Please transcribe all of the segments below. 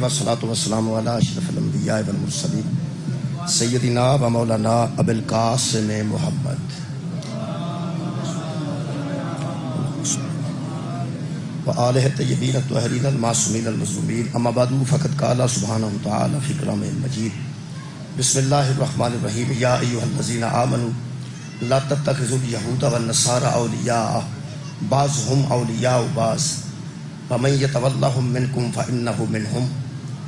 الصلاۃ والسلام علی اشرف الانبیاء والمرسلین سیدنا و مولانا ابو القاسم محمد وآلہ الطیبین الطاہرین المعصومین المظلومین اما بعد فقد قال سبحانہ وتعالی فی کلامہ المجید بسم اللہ الرحمن الرحیم یا ایھا الذین آمنوا لا تتخذوا الیہود والنصارى اولیاء بعضهم اولیاء بعض ومن یتولہم منکم فانہ منہم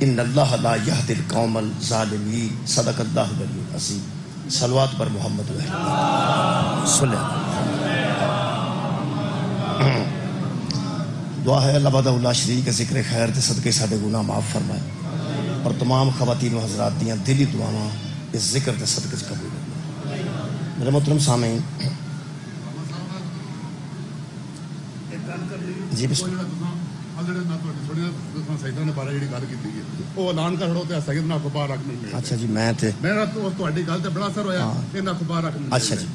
ان اللہ لا یہدی القوم الظالمین صدق اللہ العلی العظیم صلوات پر محمد صلی دعا ہے اللہ وحدہ لا شریک کے ذکر خیر کے صدقے سارے گناہ معاف فرمائے اور تمام خواتین و حضرات دیاں دلی دعاواں اس ذکر کے صدقے سے قبول کرے۔ میرے محترم سامعین، جی بسم اللہ۔ اچھا جی میں تے اچھا جی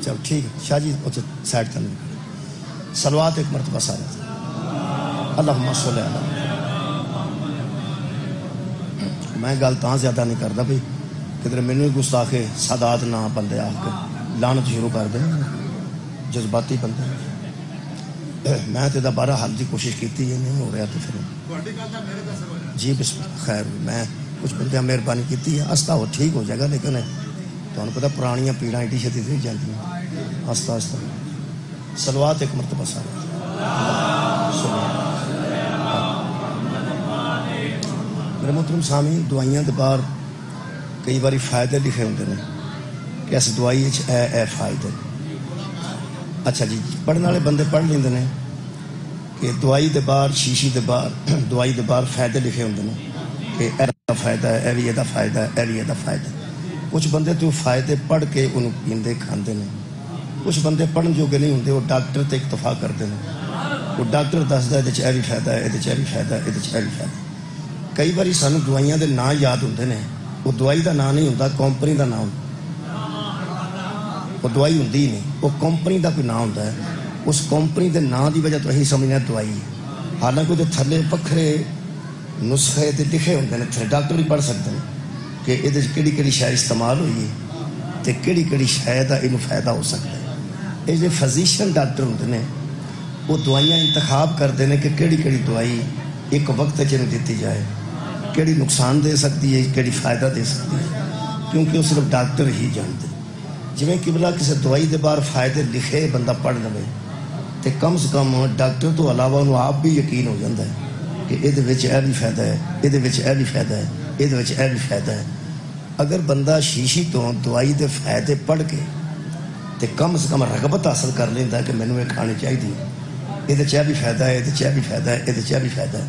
چلو ٹھیک ہے شاہ جی سائڈ کرنے صلوات ایک مرتبہ سارے اللہم صلی اللہ۔ میں گل تاں زیادہ نہیں کرتا بھائی کدھر مینوں گستاخ سادات نہ بندے آ کے لعنت شروع کر دیں، جذباتی بندے۔ میں تے بارہ حل کی کوشش کی نہیں ہو رہا تو پھر جی بسم اللہ خیر میں کچھ بندے مہربانی کی آستہ وہ ٹھیک ہو جائے گا، لیکن تمہیں پتا پرانیاں پیڑاں ایڈی چھتی نہیں جاتی، آستہ آستہ صلوات ایک مرتبہ سارے۔ میرے محترم سامعین، دعائیاں دے بار کئی باری فائدے لکھے ہوندے نے کہ اس دعائی اے فائدے۔ اچھا جی پڑھنے والے بندے پڑھ لیندے نے کہ دعائی دے بار شیشی دے بار دعائی دے بار فائدے لکھے ہوندے نے کہ اے دا فائدہ ہے، اے بھی دا فائدہ ہے، اے بھی دا فائدہ ہے۔ کچھ بندے تو فائدے پڑھ کے انہوں پیندے کھاندے نے، کچھ بندے پڑھن جو کہ نہیں ہوندے وہ ڈاکٹر تے اکتفا کرتے ہیں، وہ ڈاکٹر دسدا ہے اے بھی فائدہ ہے، اے بھی فائدہ ہے، اے بھی فائدہ ہے۔ کئی باری سانوں دوائیاں دے نام یاد ہوندے نے، وہ دوائی دا نام نہیں ہوندا، کمپنی دا نام ہوندا، وہ دوائی ہوندی ہی نہیں، وہ کمپنی دا کوئی نام ہوندا ہے، اس کمپنی دے نام دی وجہ تو اہی سمجھنا دوائی ہے، حالانکہ وہ تھلے وکھرے نسخے تے لکھے ہوندے نے، تھلے ڈاکٹر بھی پڑھ سکتے ہیں کہ یہ کیڑی کیڑی شے استعمال ہوئی ہے تے کیڑی کیڑی شے دا اینوں فائدہ ہو سکتا ہے۔ یہ جو فزیشین ڈاکٹر ہوندے نے وہ دوائیاں انتخاب کرتے ہیں کہ کیڑی کیڑی دوائی ایک وقت چنوں دیتی جائے، کیڑی نقصان دے سکتی ہے، کیڑی فائدہ دے سکتی ہے، کیونکہ وہ صرف ڈاکٹر ہی جانتے۔ جویں قبلہ کسی دوائی دے بار فائدے لکھے بندہ پڑھ لے تو کم سے کم ڈاکٹر تو علاوہ انہوں آپ بھی یقین ہو جاتا ہے کہ یہ بھی فائدہ ہے، یہ بھی فائدہ ہے، یہ بھی فائدہ ہے۔ اگر بندہ شیشی تو دوائی دے فائدے پڑھ کے تو کم سے کم رغبت حاصل کر لینا کہ مینوں یہ کھانی چاہیے، یہ بھی فائدہ ہے، یہ بھی فائدہ ہے، یہ بھی فائدہ ہے۔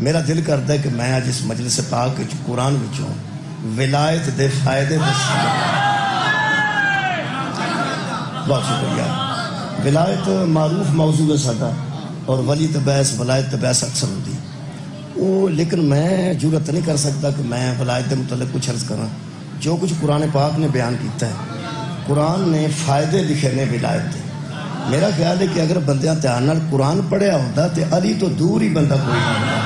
میرا دل کرتا ہے کہ میں آج اس مجلس پاک قرآن وچوں ولایت دے فائدے بہت شکریہ۔ ولایت معروف موضوع ہے ساڈا، اور ولی تے بحث ولایت تے بحث اکثر ہوتی وہ، لیکن میں جرت نہیں کر سکتا کہ میں ولایت کے متعلق کچھ عرض کروں۔ جو کچھ قرآن پاک نے بیان کیتا ہے، قرآن نے فائدے لکھے نے ولایت دے۔ میرا خیال ہے کہ اگر بندیاں دھیان نال قرآن پڑھیا ہوتا تو علی تو دور ہی بندہ کوئی نہ ہوتا۔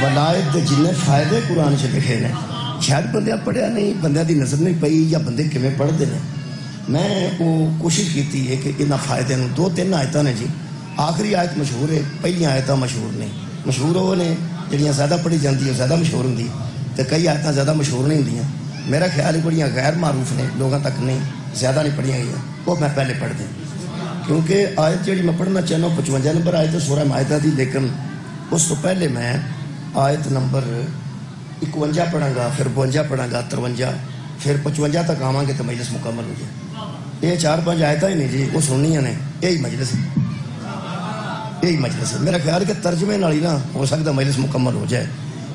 ولایت دے جن فائدے قرآن سے لکھے نے شاید بندیاں پڑھیا نہیں، بندیاں دی نظر نہیں پئی یا بندے کیویں پڑھتے ہیں۔ میں وہ کوشش کی ہے کہ انہاں فائدے نوں دو تین آیتاں نے جی، آخری آیت مشہور ہے، پہلی آیتاں مشہور نہیں، مشہور وہ نے جڑیاں زیادہ پڑھی جاتی ہیں زیادہ مشہور ہوندی، تو کئی آیتاں زیادہ مشہور نہیں ہوندیاں۔ میرا خیال ہے بڑیاں غیر معروف نے، لوگوں تک نہیں، زیادہ نہیں پڑھیاں گئی، وہ میں پہلے پڑھ دیں، کیونکہ آیت جڑی میں پڑھنا چاہنا 55 نمبر آیت سورہ مائدہ دی، لیکن اس تو پہلے میں آیت نمبر 51 پڑھاں گا، پھر 52 پڑھاں گا، 53 پھر 55 تک آواں گے تو مجلس مکمل ہو جائے۔ یہ 4-5 آیتیں ہی نہیں جی، وہ سننیاں نے، یہی مجلس ہے، یہی مجلس ہے۔ میرا خیال ہے کہ ترجمے نال ہی نا ہو سکتا مجلس مکمل ہو جائے۔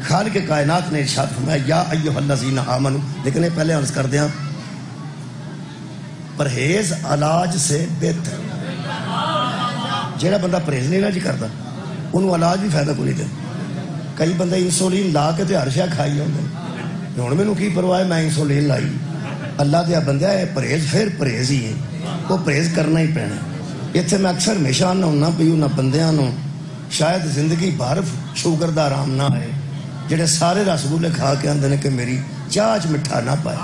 خالق کائنات نے ارشاد فرمایا یا ایھا الذین آمنوا، لیکن یہ پہلے عرض کر دیا پرہیز علاج سے بہتر۔ جہاں بندہ پرہیز نہیں نا جی کرتا انہوں علاج بھی فائدہ کو نہیں دیتا۔ کئی بندے انسولین لا کے ہر شے کھائی ہوتے، ہوں مینوں کی پرواہ میں انسولین لائی، اللہ دیا بندہ ہے پرہیز پھر پرہیز ہی ہے، وہ پرہیز کرنا ہی پینا۔ اتنے میں اکثر ہمیشہ آنا ہونا بھی انہوں بندیاں نوں شاید زندگی بھر شوگر دا آرام نہ آئے، جڑے سارے رسگلے کھا کے آندے نے کہ میری چاہ چ مٹھا نہ پائے.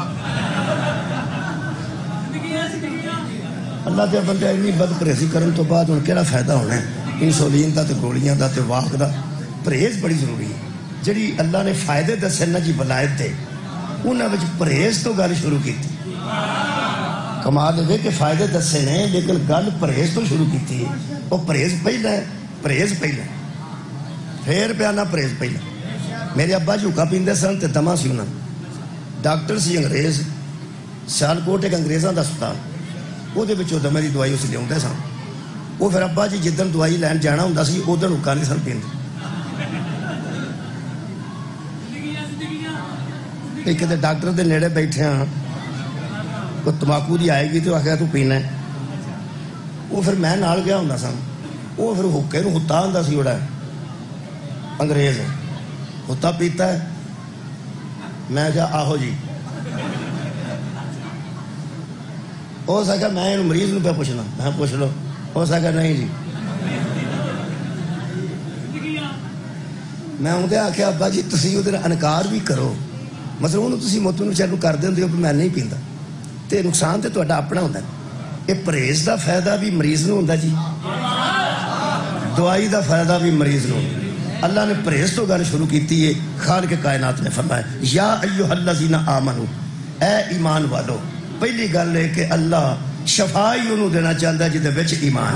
اللہ دے بندے اتنی بد پرہیزی کرن تو بعد ہن کیڑا فائدہ ہونا ہے؟ انسولین دا تے گولیاں دا تے واک دا پرہیز بڑی ضروری ہے. جڑی اللہ نے فائدے دسے نا جی ولایت دے انہاں وچ پرہیز تو گل شروع کیتی. کمال ہے کہ فائدے دسے نے لیکن گل پرہیز تو شروع کیتی ہے. وہ پرہیز پہلا ہے، پرہیز پہلا پھر پیانا پرہیز پہلا. میرے ابا جی حکا پیندے سن تے دما سی انہاں. ڈاکٹر سی انگریز، سیالکوٹ ایک انگریزاں دا اسپتال، وہ دمے دی دوائی اس لیا سن. وہ پھر ابا جی جدن دوائی لین جانا ہوں سی ادھر حکا نہیں سن پیندے. ایک کہتے ڈاکٹر دے نیڑے بیٹھے ہاں کوئی تمباکو دی آئے گی تو آخیا تو پینا ہے. وہ پھر میں نال گیا ہوں سن. وہ پھر حکے نو ہتا ہوں سی جڑا انگریز ہتا پیتا ہے. میں کہا آہو جی. ہو سکا میں مریض نو پہ پوچھنا، میں پوچھ لو. ہو سکا نہیں جی. میں اندر آخیا ابا جی تسی ادھر انکار بھی کرو، مطلب انہوں تسی موتو چلو کر دیں ہو میں نہیں پیندا تے نقصان تے تہاڈا اپنا ہوندا ہے. یہ پرہیز دا فائدہ بھی مریض نو ہوندا جی، دوائی دا فائدہ بھی مریض نو. اللہ نے پرہیز تو گل شروع کیتی ہے. خالق کائنات نے فرمایا یا ایھا الذین آمنو، اے ایمان والو. پہلی گل ہے کہ اللہ شفا ہی انہوں دینا چاہتا ہے جدے وچ ایمان.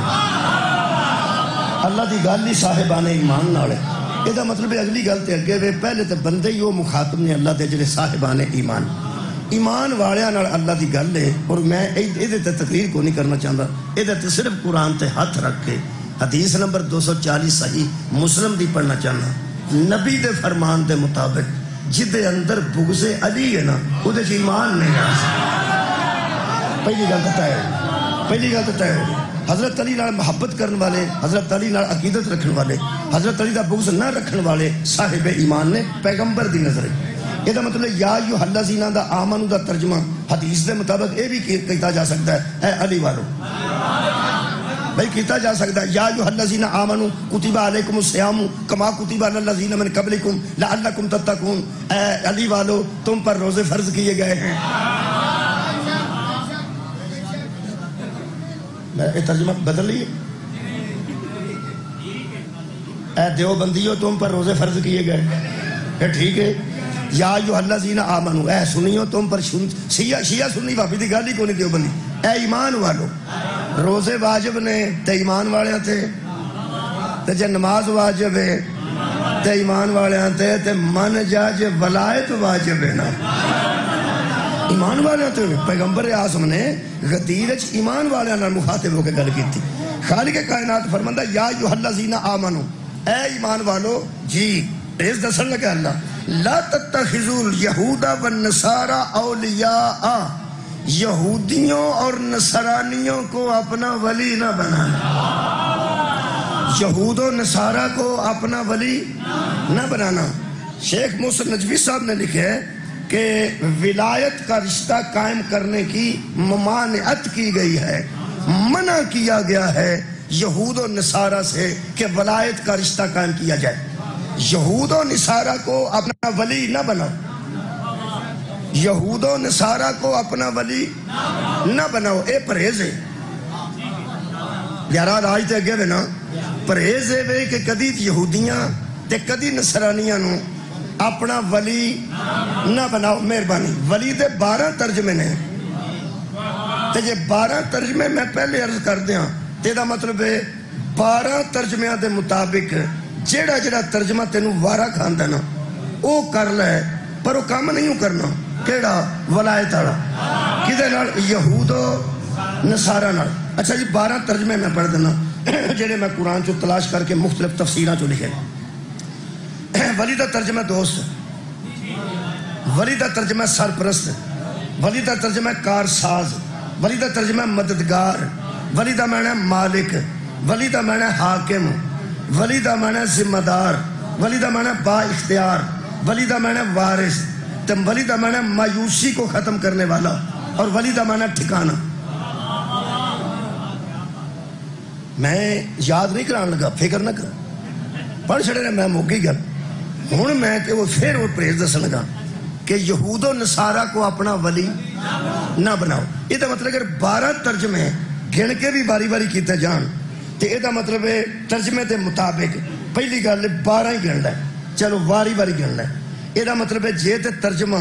اللہ دی گل ہی صاحبان ایمان نال ہے. یہ مطلب ہے اگلی گل تے اگے وے پہلے تے بندے ہی وہ مخاطب نے اللہ دے جڑے صاحبان ایمان. ایمان والیاں نال اللہ دی گل ہے. اور میں یہ تقریر کو نہیں کرنا چاہتا، یہ صرف قرآن تے ہاتھ رکھ کے حدیث نمبر 240 صحیح مسلم دی پڑھنا چاہنا. نبی دے فرمان دے مطابق جدے اندر بغض علی ہے نا وہ دے ایمان نہیں آ سکتا. پہلی گل تو طے ہے، پہلی گل تو طے ہے. حضرت علی نال محبت کرنے والے، حضرت علی نال عقیدت رکھنے والے، حضرت علی دا بغض نہ رکھنے والے صاحب ایمان نے پیغمبر دی نظر. یہ مطلب یا ایھا الذین دا آمنو دا ترجمہ حدیث دے مطابق یہ بھی کیتا جا سکتا ہے اے علی والو بھائی کیتا جا سکتا ہے. یا ایھا الذین آمنو کتب علیکم الصیام کما کتب علی الذین من قبلکم لعلکم تتقون. اے علی والو تم پر روزے فرض کیے گئے ہیں. یہ ترجمہ بدل لیے. اے دیوبندیو تم پر روزے فرض کیے گئے. یہ ٹھیک ہے. یا ایھا الذین آمنو، اے سنیو تم پر شیعہ سنی بھابی دی گل ہی کوئی نہیں دیوبندی. اے ایمان والو روزے واجب نے تے ایمان والیاں تے، تے جے نماز واجب ہے تے ایمان والیاں تے من جا جے ولایت واجب ہے نا ایمان والیاں تے. پیغمبر اعظم نے غدیر وچ ایمان والیاں نال مخاطب ہو کے گل کیتی. خالق کائنات فرماندا یا ایھا الذین آمنو، اے ایمان والو جی. اس دسن لگا اللہ لا تتخذوا الیہود والنصارى اولیاء، یہودیوں اور نصرانیوں کو اپنا ولی نہ بنانا. یہود و نصارہ کو اپنا ولی نہ بنانا. شیخ محسن نجوی صاحب نے لکھا ہے کہ ولایت کا رشتہ قائم کرنے کی ممانعت کی گئی ہے، منع کیا گیا ہے یہود و نصارہ سے کہ ولایت کا رشتہ قائم کیا جائے. یہود و نصارہ کو اپنا ولی نہ بناؤ، یہود و نصارہ کو اپنا ولی نہ بناؤ. اے پرہیز ہے یار. آج تے اگے نا پرہیز ہے کہ کدی یہودیاں تے کدی نصرانیاں نو اپنا ولی نہ بناؤ. مہربانی. ولی دے 12 ترجمے نے تے یہ 12 ترجمے میں پہلے عرض کر دیا تے دا مطلب ہے 12 ترجمے دے مطابق جیڑا جیڑا ترجمہ تینوں وارا کھاندا نا او کر لے، پر وہ کام نہیں کرنا. کیڑا؟ ولایت والا. کدے نال؟ یہود و نصارہ نال. اچھا جی 12 ترجمے میں پڑھ دینا جڑے میں قرآن چو تلاش کر کے مختلف تفسیراں چو لکھے. ولی دا ترجمہ دوست، ولی دا ترجمہ سرپرست، ولی دا ترجمہ کارساز، ولی دا ترجمہ مددگار، ولی دا معنی مالک، ولی دا معنی حاکم، ولی دا معنی ذمہ دار، ولی دا معنی با اختیار، ولی دا معنی وارث، ولی دا معنی مایوسی کو ختم کرنے والا، اور ولی دا معنی ٹھکانہ. میں یاد نہیں کران لگا، فکر نہ کر، پڑھ چھڑے نے میں موکی گل. ہوں میں کہ وہ پھر وہ پریز دسن لگا کہ یہود و نصارہ کو اپنا ولی نہ بناؤ. یہ مطلب اگر 12 ترجمے گن کے بھی باری باری کیتے جان تو یہ مطلب ہے ترجمے کے مطابق پہلی گل 12 ہی گننا ہے. چلو واری واری گننا ہے. یہ مطلب ہے جے تے ترجمہ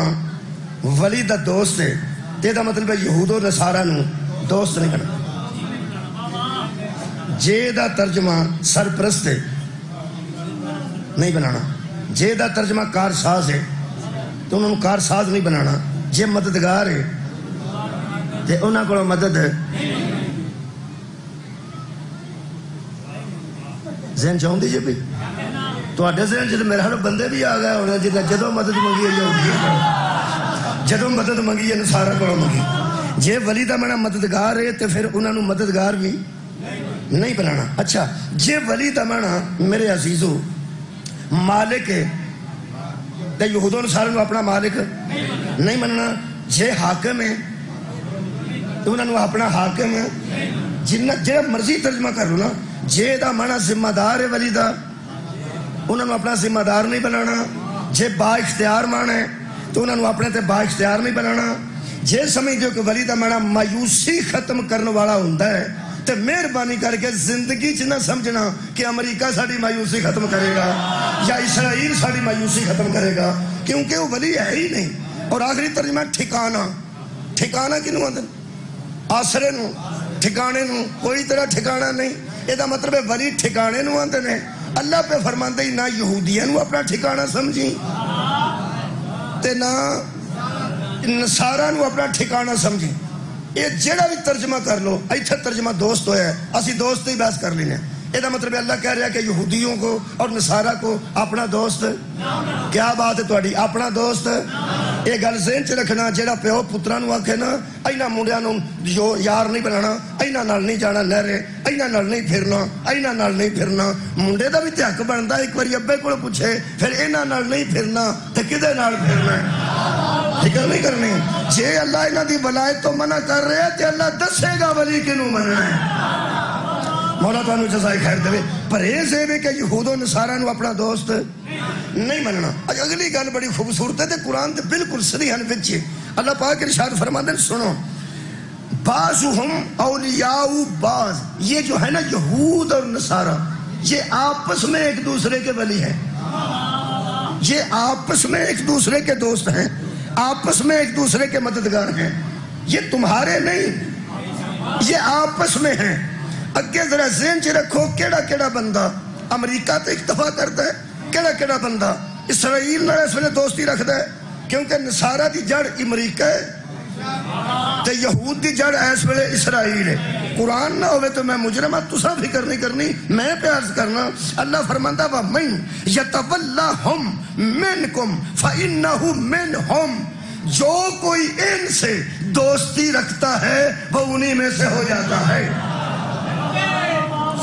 ولی دا دوست ہے تو یہ مطلب ہے یہود و نصارہ نو دوست نہیں کرنا. جے دا ترجمہ سرپرست ہے نہیں بنانا. جے دا ترجمہ کارساز ہے تو انہوں نے کارساز نہیں بنانا. جے مددگار ہے تو انہوں کو مدد ذہن چاہوں دیجئے بھی تو اڈے ذہن جب میرے ہر بندے بھی آ گئے ہونے جنہیں جدوں مدد منگی ہے جدوں مدد منگی ہے سارا کو منگی. جے ولی دا منا مددگار ہے تو پھر انہوں نے مددگار بھی نہیں بنانا. اچھا جے ولی دا منا میرے عزیزو مالک ہے تو یہودوں نے سارے اپنا مالک نہیں مننا. جے حاکم ہے تو انہوں نے اپنا حاکم ہے جنہ مرضی ترجمہ کر لو نا. جے دا مانا ذمہ دار ہے ولی دا انہوں نے اپنا ذمہ دار نہیں بنانا. جے با اختیار مانا ہے تو انہوں نے اپنے تے با اختیار نہیں بنانا. جے سمجھ دیو کہ ولی دا مانا مایوسی ختم کرنے والا ہوتا ہے تو مہربانی کر کے زندگی چ نہ سمجھنا کہ امریکہ ساری مایوسی ختم کرے گا یا اسرائیل ساری مایوسی ختم کرے گا, کیونکہ وہ ولی ہے ہی نہیں. اور آخری ترجمہ ٹھکانہ. ٹھکانہ کنوں آدھے آسرے نو ٹھکانے نو کوئی طرح ٹھکانہ نہیں. یہ مطلب ہے ولی ٹھکانے نو آندے نے. اللہ پہ فرماندے ہی نہ یہودیاں نو اپنا ٹھکانہ سمجھی تے نہ نصارہ نو اپنا ٹھکانہ سمجھی. یہ جڑا بھی ترجمہ کر لو ایتھے ترجمہ دوست ہویا ہے اسی دوست ہی بحث کر لینے. یہ مطلب ہے اللہ کہہ رہا ہے کہ یہودیوں کو اور نصارہ کو اپنا دوست. کیا بات ہے تہاڈی اپنا دوست. یہ گل ذہن چ رکھنا جہاں پیو پترا نو آکھے نا اینا منڈیا نو جو یار نہیں بنانا, اینا نال نہیں جانا نہرے, اینا نال نہیں پھرنا, اینا نال نہیں پھرنا. منڈے دا بھی تے حق بندا ایک باری ابے کول پوچھے پھر اینا نال نہیں پھرنا تے کدے نال پھرنا ہے. فکر نہیں کرنی. جے اللہ انہاں دی ولایت تو منع کر رہے ہیں تے اللہ دسے گا ولی کنوں مننا ہے. مولا تانوں جزائے خیر دے. پرہیز ہے کہ یہود و نصارہ نو اپنا دوست نہیں مننا. اگلی گل بڑی خوبصورت ہے تے قرآن تے بالکل صریحاً وچ اللہ پاک ارشاد فرماتے ہیں سنو بعضهم اولیاء بعض. یہ جو ہے نا یہود اور نصارہ یہ آپس میں ایک دوسرے کے ولی ہیں, یہ آپس میں ایک دوسرے کے دوست ہیں, آپس میں ایک دوسرے کے مددگار ہیں. یہ تمہارے نہیں, یہ آپس میں ہیں. اگے ذرا ذہن چ رکھو کیڑا کیڑا بندہ امریکہ تے اکتفا کرتا ہے, کیڑا کیڑا بندہ اسرائیل نال اس ویلے دوستی رکھتا ہے, کیونکہ نصارہ دی جڑ امریکہ ہے تے یہود دی جڑ اس ویلے اسرائیل ہے. قرآن نہ ہوئے تو میں مجرمہ تسا فکر نہیں کرنی, میں پیار کرنا. اللہ فرماندا وَمَن يَتَوَلَّهُمْ مِنْكُمْ فَإِنَّهُ مِنْهُمْ. جو کوئی ان سے دوستی رکھتا ہے وہ انہی میں سے ہو جاتا ہے.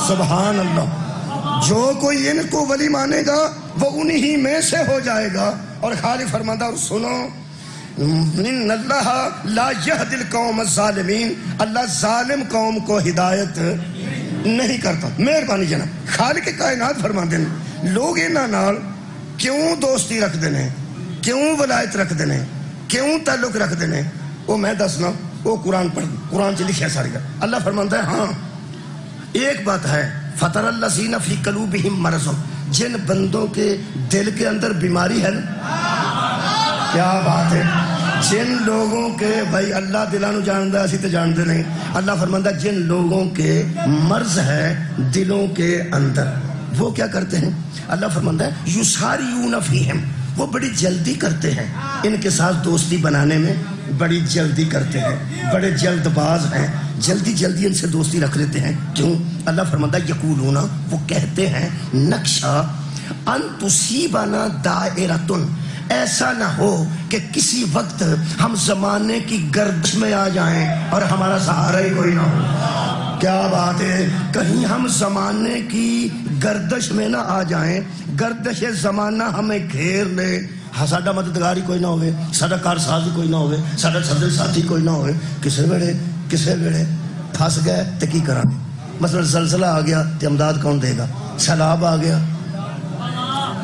سبحان اللہ. جو کوئی ان کو ولی مانے گا وہ انہی میں سے ہو جائے گا. اور خالی فرماتا اور سنو ان اللہ لا یہدی القوم الظالمین. اللہ ظالم قوم کو ہدایت نہیں کرتا. مہربانی جناب خالق کائنات فرماتے ہیں لوگ انہاں نال کیوں دوستی رکھ دینے, کیوں ولایت رکھ دینے, کیوں تعلق رکھ دینے, وہ میں دسنا. وہ قرآن پڑھ, قرآن چ لکھا ساری گل. اللہ فرماتا ہے ہاں ایک بات ہے فطر الذین فی قلوبہم مرض. جن بندوں کے دل کے اندر بیماری ہے نا, کیا بات ہے, جن لوگوں کے بھائی اللہ دلانو جاندہ اسی تے جاندے نہیں. اللہ فرماتا ہے جن لوگوں کے مرض ہے دلوں کے اندر وہ کیا کرتے ہیں. اللہ فرماتا ہے یساریون فیہم, وہ بڑی جلدی کرتے ہیں ان کے ساتھ دوستی بنانے میں, بڑی جلدی کرتے ہیں, بڑے جلد باز ہیں, جلدی جلدی ان سے دوستی رکھ لیتے ہیں. کیوں؟ اللہ فرماتا ہے یقولون, وہ کہتے ہیں نقشہ ان تصیبنا دائرۃ, ایسا نہ ہو کہ کسی وقت ہم زمانے کی گردش میں آ جائیں اور ہمارا سہارا ہی کوئی نہ ہو. کیا بات ہے, کہیں ہم زمانے کی گردش میں نہ آ جائیں, گردش زمانہ ہمیں گھیر لے, ساڈا مددگار ہی کوئی نہ ہوئے, ساڈا کارساز ہی کوئی نہ ہوئے, ساڈا سبزی ساتھی کوئی نہ ہوئے. کسے ویلے پھنس گئے تو کی کریں گے. مثلا زلزلہ آ گیا تو امداد کون دے گا, سیلاب آ گیا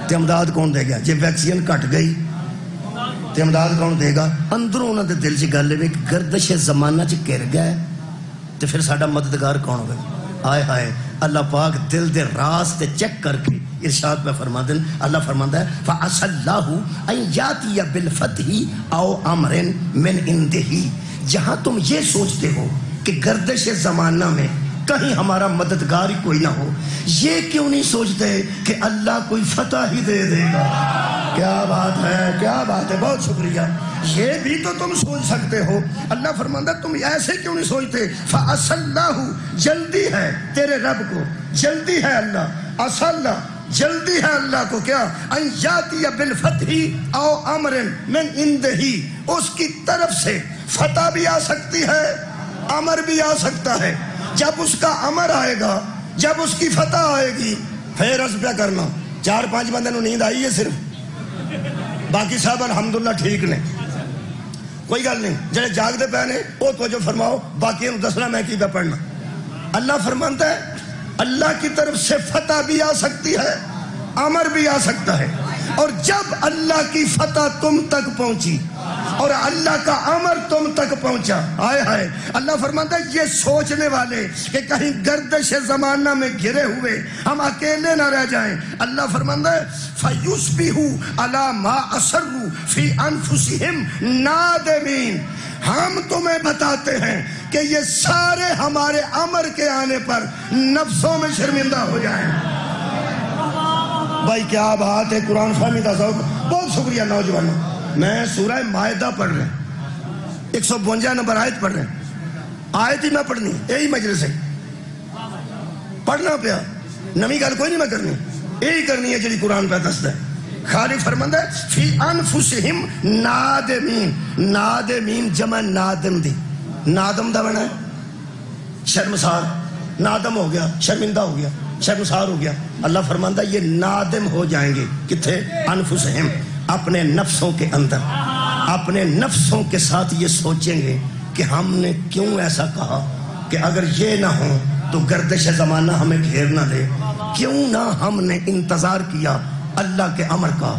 تے امداد کون دے گا؟ جے ویکسین گھٹ گئی تے امداد کون دے گا؟ اندروں انہاں دے دل چ گل ہے کہ گردش زمانہ چ گر گئے تے پھر ساڈا مددگار کون ہوگا؟ آئے ہائے اللہ پاک دل دے راز تے چیک کر کے ارشاد پہ فرما دیں. اللہ فرماتا ہے فَعَسَى اللَّهُ أَن يَأْتِيَ بِالْفَتْحِ أَوْ أَمْرٍ مِّنْ عِنْدِهِ. جہاں تم یہ سوچتے ہو کہ گردش زمانہ میں کہیں ہمارا مددگار ہی کوئی نہ ہو، یہ کیوں نہیں سوچتے کہ اللہ کوئی فتح ہی دے دے گا؟ کیا بات ہے، کیا بات ہے، بہت شکریہ. یہ بھی تو تم سوچ سکتے ہو. اللہ فرماتا ہے تم ایسے کیوں نہیں سوچتے؟ فَعَسَى اللَّهُ، جلدی ہے تیرے رب کو، جلدی ہے اللہ، عَسَى اللہ، جلدی ہے اللہ کو کیا؟ ان یاتی بالفتح او امر من عنده، اس کی طرف سے فتح بھی آ سکتی ہے، امر بھی آ سکتا ہے. جب اس کا امر آئے گا، جب اس کی فتح آئے گی، پھر عرض پہ کرنا 4-5 بندے نو نیند آئی ہے صرف، باقی صاحب الحمدللہ ٹھیک نے، کوئی گل نہیں. جڑے جاگتے پے نے وہ توجہ فرماؤ، باقی دسنا میں کی پہ پڑھنا. اللہ فرماتا ہے اللہ کی طرف سے فتح بھی آ سکتی ہے، امر بھی آ سکتا ہے. اور جب اللہ کی فتح تم تک پہنچی اور اللہ کا امر تم تک پہنچا، آئے ہائے، اللہ فرماتا ہے یہ سوچنے والے کہ کہیں گردش زمانہ میں گھرے ہوئے ہم اکیلے نہ رہ جائیں، اللہ فرماتا ہے فَيُصْبِحُوا عَلَى مَا أَسَرُّوا فِي أَنفُسِهِمْ نَادِمِينَ. ہم تمہیں بتاتے ہیں کہ یہ سارے ہمارے امر کے آنے پر نفسوں میں شرمندہ ہو جائیں. بھائی کیا بات ہے، قرآن فہمی کا ذوق. بہت شکریہ نوجوانوں. میں سورہ مائدہ پڑھ رہے ہیں، 152 نمبر آیت پڑھ رہے ہیں. آیت ہی میں پڑھنی، یہی مجلس ہے، پڑھنا پیا، نمی گل کوئی نہیں میں کرنی، یہی کرنی ہے جڑی قرآن پہ دستا ہے. خالق فرماندا ہے فی انفسہم نادمین. نادمین جمع نادم دی، نادم دا بنا ہے شرمسار، نادم ہو گیا، شرمندہ ہو گیا، شرمسار ہو گیا. اللہ فرماندا ہے یہ نادم ہو جائیں گے. کتھے؟ انفسہم، اپنے نفسوں کے اندر، اپنے نفسوں کے ساتھ یہ سوچیں گے کہ ہم نے کیوں ایسا کہا کہ اگر یہ نہ ہو تو گردش زمانہ ہمیں گھیر نہ لے. کیوں نہ ہم نے انتظار کیا اللہ کے امر کا،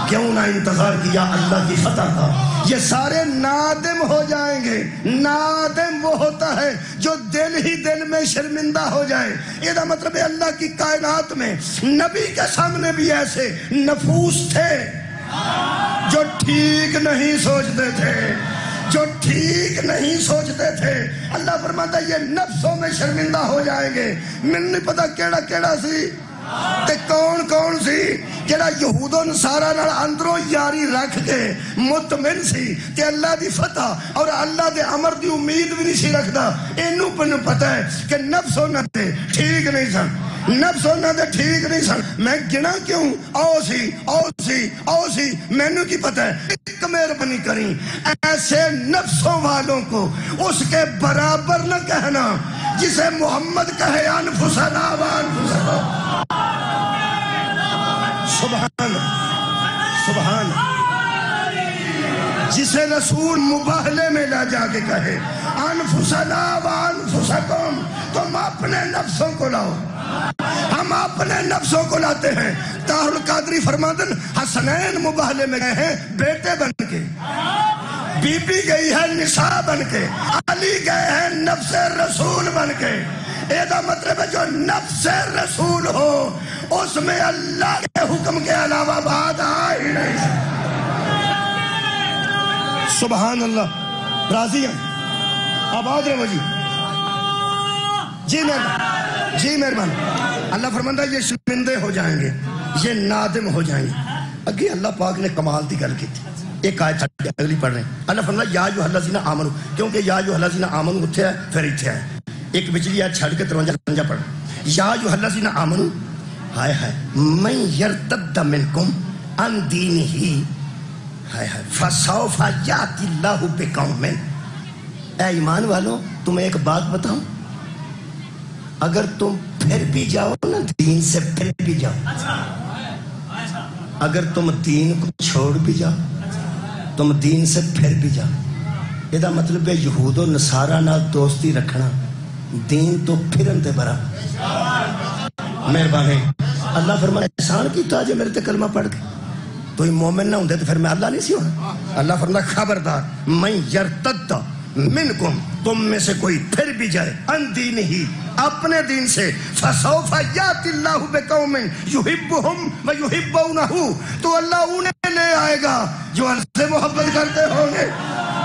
کیوں نہ انتظار کیا اللہ کی فتح کا. یہ سارے نادم ہو جائیں گے. نادم وہ ہوتا ہے جو دل ہی دل میں شرمندہ ہو جائے. یہ مطلب ہے اللہ کی کائنات میں نبی کے سامنے بھی ایسے نفوس تھے جو ٹھیک نہیں سوچتے تھے، جو ٹھیک نہیں سوچتے تھے. اللہ فرماتا ہے یہ نفسوں میں شرمندہ ہو جائیں گے. میں نہیں پتا کیڑا کیڑا سی تے کون کون سی جڑا یہود و نصارہ نال اندروں یاری رکھ کے مطمئن سی تے اللہ دی فتح اور اللہ دے امر دی امید بھی نہیں سی رکھدا. اینوں پنوں پتہ ہے کہ نفس انہاں دے ٹھیک نہیں سن، نفس انہاں دے ٹھیک نہیں سن. میں گنا کیوں؟ او سی مینوں کی پتہ ہے. ایک مہربانی کریں، ایسے نفسوں والوں کو اس کے برابر نہ کہنا جسے محمد کہے انفسنا وانفسکم. سبحان سبحان. جسے رسول مباہلے میں لا جا کے کہے انفسنا وانفسکم، تم اپنے نفسوں کو لاؤ. ہم اپنے نفسوں کو لاتے ہیں. طاہر القادری فرماتے ہیں حسنین مباہلے میں گئے ہیں بیٹے بن کے، بی بی گئی ہے نساء بن کے، علی گئے ہیں نفس رسول بن کے. ایدہ مطلب ہے جو نفس رسول ہو اس میں اللہ کے حکم کے علاوہ بات آ ہی نہیں. سبحان اللہ. راضی ہیں؟ آباد رہو جی. جی مہربان. اللہ فرماتا ہے یہ شرمندے ہو جائیں گے، یہ نادم ہو جائیں گے. اگے اللہ پاک نے کمال دی گل کی تھی. ایک آیت چھڑ کے اگلی پڑھ رہے ہیں. اللہ فرماتا ہے یا ایھا الذین آمنو، کیونکہ یا ایھا الذین آمنو اتھے ہے پھر اتھے ہے. ایک بچلی آیت چھڑ کے 53 پڑھ. یا ایھا الذین آمنو، ہائے ہائے، من یرتد منکم عن دینہ، ہائے ہائے، فسوف یأتی اللہ بقوم. اے ایمان والوں تمہیں ایک بات بتاؤں، اگر تم پھر بھی جاؤ نا دین سے، پھر بھی جاؤ، اگر تم دین کو چھوڑ بھی جاؤ، تم دین سے پھر بھی جاؤ. یہ مطلب ہے یہود و نصارہ نہ دوستی رکھنا دین تو پھرن دے برا. مہربانی اللہ فرمایا احسان کیتا جے میرے تے کلمہ پڑھ کے تو یہ مومن نہ ہوندے تو پھر میں اللہ نہیں سی ہونا. اللہ فرمایا خبردار من یرتد منکم تم میں سے کوئی پھر بھی جائے ان دینہی اپنے دین سے فسوف یاتی اللہ بقوم یحبہم ویحبونہ تو اللہ انہیں لے آئے گا جو ان سے محبت کرتے ہوں گے.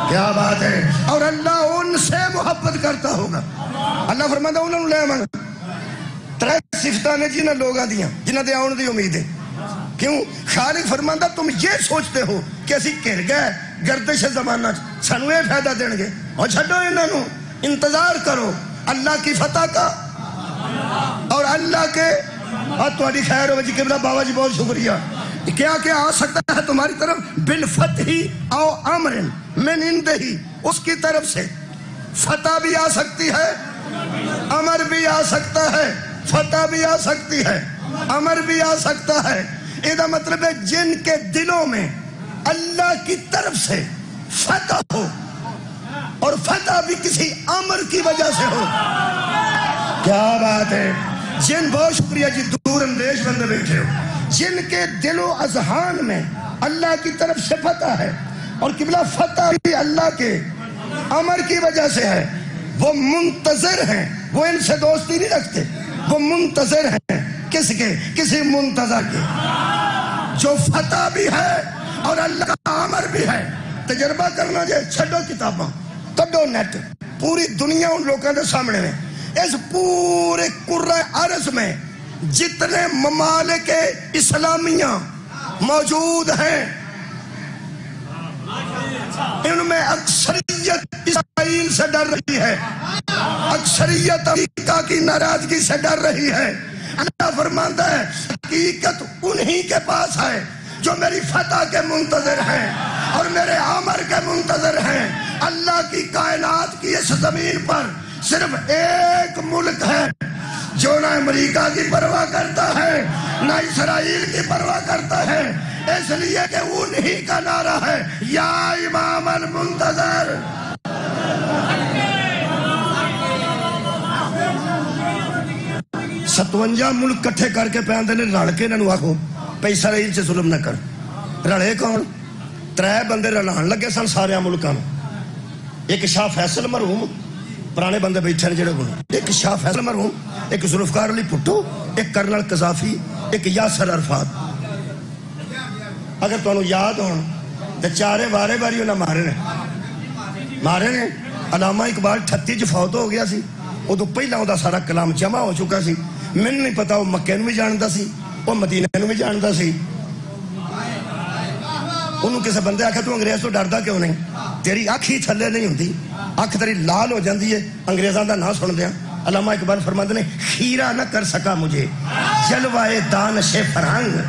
کیا بات ہے. اور اللہ ان سے محبت کرتا ہوگا. اللہ فرماتا انہوں نے لے آئے گا. ترے صفتاں نے جنہیں لوگاں دیاں جنہیں دے آؤن دی امید ہے. کیوں؟ خالق فرماتا تم یہ سوچتے ہو کہ اسی گر گئے گردش زمانہ سانو یہ فائدہ دیں گے اور چھڈو انہوں انتظار کرو اللہ کی فتح کا اور اللہ کے. اور تمہاری خیر ہو جی قبلہ بابا جی بہت شکریہ. کیا کیا آ سکتا ہے تمہاری طرف بالفتح او امر من عنده اس کی طرف سے. فتح بھی آ سکتی ہے امر بھی آ سکتا ہے. فتح بھی آ سکتی ہے امر بھی آ سکتا ہے. یہ مطلب ہے جن کے دلوں میں اللہ کی طرف سے فتح ہو اور فتح بھی کسی امر کی وجہ سے ہو. کیا بات ہے. جن بہت شکریہ جی دور اندیش بندے بیٹھے ہو جن کے دل و اذہان میں اللہ کی طرف سے فتح ہے اور قبلہ فتح بھی اللہ کے امر کی وجہ سے ہے. وہ منتظر ہیں. وہ ان سے دوستی نہیں رکھتے. وہ منتظر ہیں کس کے؟ کسی منتظر کے جو فتح بھی ہے اور اللہ کا امر بھی ہے. تجربہ کرنا جائے چھڈو کتاباں کڈو نیٹ پوری دنیا ان لوگوں کے سامنے ہے. اس پورے کرۂ ارض میں جتنے ممالک اسلامیہ موجود ہیں ان میں اکثریت اسرائیل سے ڈر رہی ہے. اکثریت امریکہ کی ناراضگی سے ڈر رہی ہے. اللہ فرماتا ہے حقیقت انہی کے پاس ہے جو میری فتح کے منتظر ہیں اور میرے امر کے منتظر ہیں. اللہ کی کائنات کی اس زمین پر صرف ایک ملک ہے جو نہ امریکہ کی پرواہ کرتا ہے نہ اسرائیل کی پرواہ کرتا ہے. اس لیے کہ انہی کا نعرہ ہے یا امام المنتظر. 57 ملک کٹھے کر کے پیاندے نے رل کے انہوں آکھو پہ اسرائیل سے ظلم نہ کر. رلے کون؟ 3 بندے رلان لگے سن سارے ملکاں. ایک شاہ فیصل مرحوم پرانے بندے بیٹھے جڑے گن. ایک شاہ فیصل مرحوم ایک ذوالفقار علی بھٹو ایک کرنل قذافی ایک یاسر عرفات. اگر تمہیں یاد ہون تو چارے وارے باری انہیں مارے نے. علامہ اقبال 38 فوت ہو گیا سی. وہ تو پہلا وہ سارا کلام جمع ہو چکا سی. میں نہیں پتا وہ مکے نو بھی جانتا سی وہ مدینہ نو بھی جانتا سی. انہوں کسے بندے آکھا تو انگریز تو ڈردا کیوں نہیں؟ تیری اکھ ہی تھلے نہیں ہوتی. اکھ تیری لال ہو جاندی ہے انگریزاں دا نہ سن دیا. علامہ اقبال فرماتے نے خیرہ نہ کر سکا مجھے جلوائے دانش فرنگ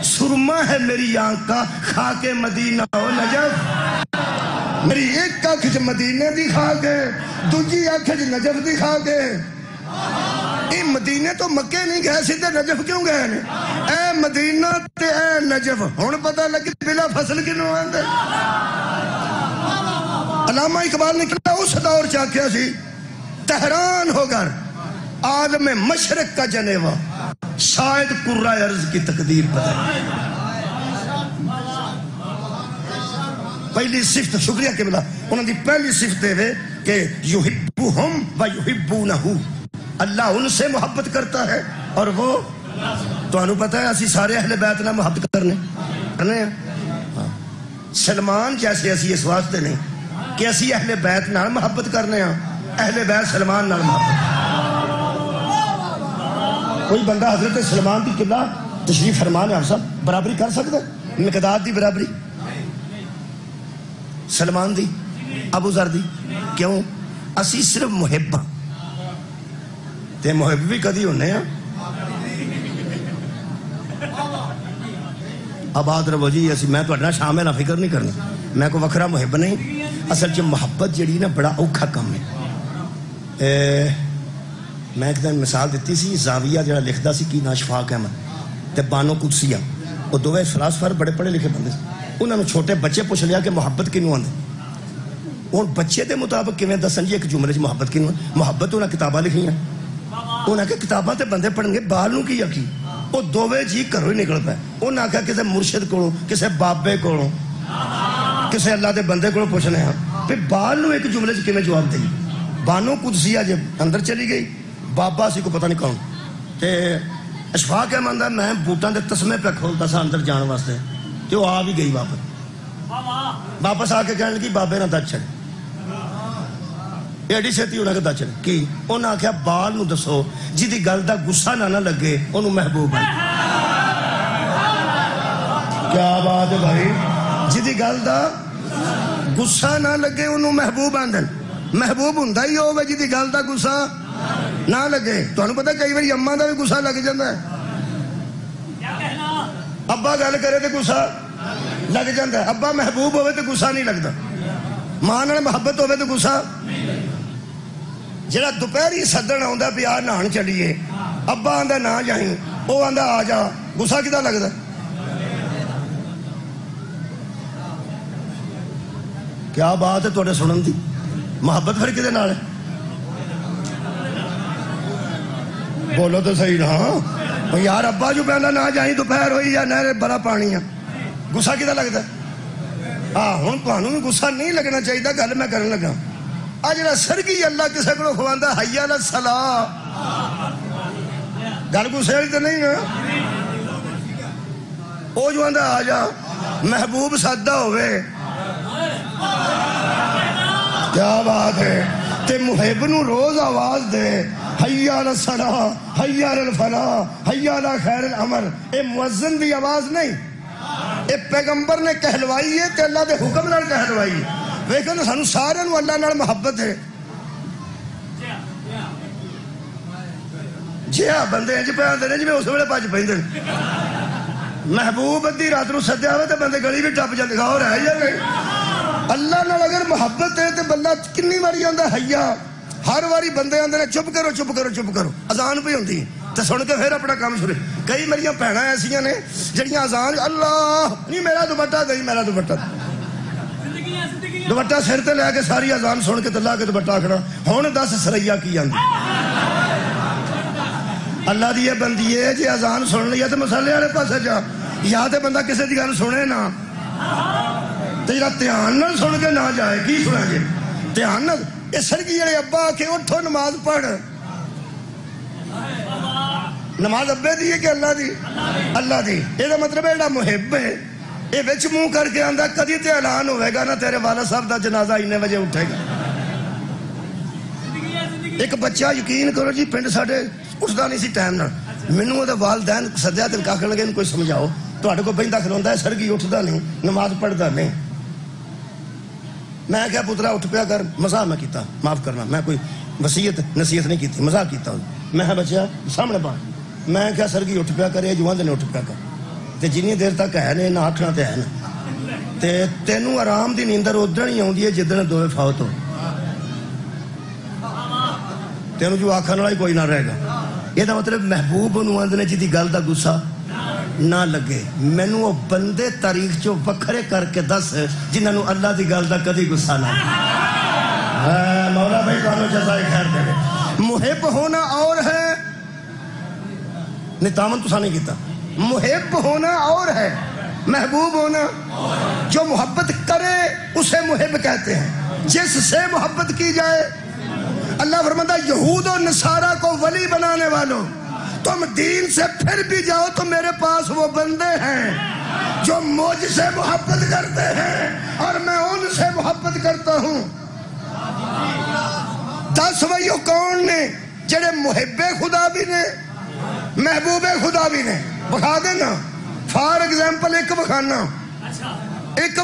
سرما ہے میری آنکھ کا خاک مدینہ و نجف. میری ایک آنکھ جو مدینہ دی خاک ہے دوجی آنکھ جو نجف دی خاک ہے. اے مدینہ تو مکے نہیں گئے سیدھے نجف کیوں گئے نے؟ اے مدینہ تے اے نجف ہون پتہ لگی بلا فصل کنوں آندے. علامہ اقبال نے کہا اس دور چاکیا سی تہران ہو کر عالم مشرق کا جنیوہ شاید کرۂ ارض کی تقدیر بدل. پہلی صفت شکریہ قبلہ انہوں نے پہلی صفت دے کہ یحبہم و یحبونہ اللہ ان سے محبت کرتا ہے اور وہ تو انہوں پتہ ہے اسی سارے اہل بیت نہ محبت کرنے ہیں. سلمان جیسے اسی اس واسطے نہیں کہ اسی اہل بیت نہ محبت کرنے ہیں. اہل بیت سلمان نہ محبت. کوئی بندہ حضرت سلمان کی قبلہ تشریف فرمان ہے آپ سب برابری کر سکتے مقداد دی برابری سلمان دی ابو ذر دی؟ کیوں؟ اسی صرف محبہ تے محب بھی کدی ہونے ہیں. آباد رہو جی اسی میں تو اڈنا شامل نہ فکر نہیں کرنا میں کو وکھرا محب نہیں. اصل چ محبت جڑی نا بڑا اوکھا کم ہے. میں ایک دن مثال دیتی سی زاویہ جڑا لکھدا سی کی ناشفاق احمد تے بانو قدسیہ وہ دوویں فلاسفر بڑے پڑھے لکھے بندے انہوں نے چھوٹے بچے پوچھ لیا کہ محبت کنوں آندے. ہن بچے دے مطابق کیویں دسن جی ایک جملے چ محبت کنوں؟ محبت انہاں کتاباں لکھیاں انہاں کہ کتاباں تے بندے پڑھن گے بال نوں کی یقین وہ دووے جی گھروں ہی نکل پے. انہیں آخیا کسی مرشد کو کسی بابے کو کسی اللہ دے بندے کو پوچھنے ہاں پھر بال نو ایک جملے کیویں جواب دیں. بانو قدسیہ جب اندر چلی گئی بابا سی کو پتہ نہیں کون تے اشفاق احمد میں بوٹاں دے تسمے پہ کھولتا سا اندر جان واسطے تے وہ آ بھی گئی واپس آ کے کہنے لگی بابے نہ دچ چھڑ ایڈی چھتی انہیں دچ چھڑ کی انہیں آخیا بال نو دسو جی گل دا غصہ نہ لگے انہوں محبوب ہے. کیا بات ہے بھائی, جی گل دا غصہ نہ لگے انہوں محبوب آندن. محبوب ہوں ہی ہوگا جی گل دا غصہ نہ لگے. تمہیں پتا کئی بار اما کا بھی غصہ لگ جاتا ہے, ابا گل کرے تو غصہ لگ جاتا ہے. ابا محبوب ہوئے تو غصہ نہیں لگتا, ماں نال محبت ہوئے تو غصہ. جہاں دوپہری سدن آتا بھی آ نہان چلیے ابا آدھا نہ جائیں وہ آدھا آ جا, غصہ کدا لگتا. کیا بات ہے تھوڑے سنن دی. محبت پھر کدے نال ہے بولو تو صحیح نا یار. ابا جو پہنا نہ جائیں دوپہر ہوئی یا نہر بڑا پانی ہے غصہ کدا لگتا. ہاں ہوں تمہوں بھی غصہ نہیں لگنا چاہیے. گل میں کرن لگا آ جڑا سرگی اللہ کسی کو کھواندا حی علی الصلاۃ گل غصے والی تو نہیں نا. وہ جو آندا آ جا محبوب سادہ ہوئے. کیا بات ہے. تے محب نو روز آواز دے حی علی الصلاۃ حی علی الفلاح حی علی خیر الامر. اے مؤذن دی آواز نہیں, اے پیغمبر نے کہلوائی ہے تے اللہ دے حکم نال کہلوائی ہے. ویکھو نا سانو سارے نو اللہ نال محبت ہے. جی ہاں بندے انج پہ آندے نے جویں اس ویلے بج پیندے. محبوب ادھی رات نو سدیا ہوئے تے بندے گلی بھی ٹپ جاندے. غور ہے یا نہیں؟ اللہ نال اگر محبت ہے تے بندہ کنی واری آندا حیا. ہر واری بندے آندے نے چپ کرو چپ کرو چپ کرو. اذان پہ ہوندی تے سن کے پھر اپنا کام شروع. کئی میری بھੈਣਾਂ ایسیاں نے جڑیاں اذان اللہ نہیں میرا دوپٹہ دئی میرا دوپٹہ دوپٹہ سر تے لے کے ساری اذان سن کے لا کے دوپٹہ آکھنا ہن دس سریا کی آندی. اللہ دی یہ بندی ہے جی اذان سن لیا تو مسالے والے پاسے جا. یا تے بندہ کسی دی گل سنے نا تے جڑا دھیان نال سن کے نہ جائے کی سنا جی دھیان نال. یہ سرگی والے ابا آ کے اٹھو نماز پڑھ. نماز ابے دی ہے کہ اللہ دی؟ اللہ دی. یہ مطلب ہے جڑا محب ہے یہ وچ منہ کر کے آندا کدی تے اعلان ہوئے گا نا تیرے والد صاحب دا جنازہ اتنے بجے اٹھے گا. ایک بچہ یقین کرو جی پنڈ ساڈے اٹھدا نہیں سی ٹائم نال. مینوں وہ والدین سدیا تے آکھن لگے کوئی سمجھاؤ تہاڈے کول بہندا کھلوندا ہے سرگی اٹھدا نہیں نماز پڑھدا نہیں. میں کیا پترا اٹھ پیا کر. مزاح میں کیتا معاف کرنا میں کوئی وصیت نصیحت نہیں کیتی مزاح کیتا. میں بچیا سامنے بات میں کیا سرگی اٹھ پیا کرے جو نے اٹھ پیا کر تے جنی دیر تک ہے نہیں نہ آٹھنا تے ہے نا تے تینوں آرام دی نیندر ادھر ہی آتی ہے جدن دوے فوت ہو. تینوں جو آخر والا ہی کوئی نہ رہے گا. یہ مطلب محبوب نو آندے نے جی گل دا غصہ نہ لگے. مینوں وہ بندے تاریخ چو وکھرے کر کے دس جنہاں نو اللہ دی گل دا کدی غصہ نہ لگے. مولا بھائی تانوں جزائے خیر دے. محب ہونا اور ہے نہیں تامن تو نہیں کیتا. محب ہونا اور ہے محبوب ہونا. جو محبت کرے اسے محب کہتے ہیں. جس سے محبت کی جائے اللہ فرماتا ہے یہود و نصارہ کو ولی بنانے والوں تم دین سے پھر بھی جاؤ تو میرے پاس وہ بندے ہیں جو مجھ سے محبت کرتے ہیں اور میں ان سے محبت کرتا ہوں. 10 وہی کون نے جڑے محب خدا بھی نے محبوب خدا بھی نے. بخا دینا فار ایگزامپل ایک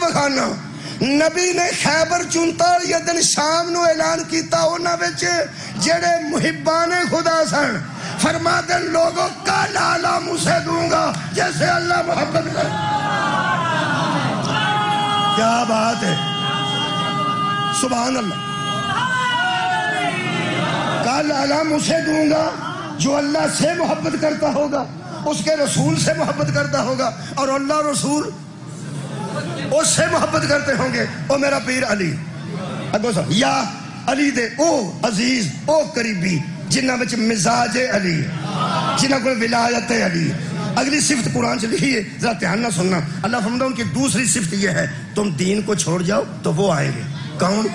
بخانا نبی نے خیبر 44 دن شام نو اعلان کیتا انہاں وچ جڑے محبان خدا سن. فرما دن لوگوں کا لالا اسے دوں گا جیسے اللہ محبت کر. کیا بات ہے سبحان اللہ. کل علام اسے دوں گا جو اللہ سے محبت کرتا ہوگا اس کے رسول سے محبت کرتا ہوگا اور اللہ رسول اس سے محبت کرتے ہوں گے. او میرا پیر علی اگو سا یا علی دے او عزیز او قریبی جنہ وچ مزاج علی جنہ کو ولایت علی اگلی صفت قرآن سے لکھی ہے، ذرا دھیان نہ سننا. اللہ فرماتا ہے ان کی دوسری صفت یہ ہے تم دین کو چھوڑ جاؤ تو وہ آئیں گے. کون؟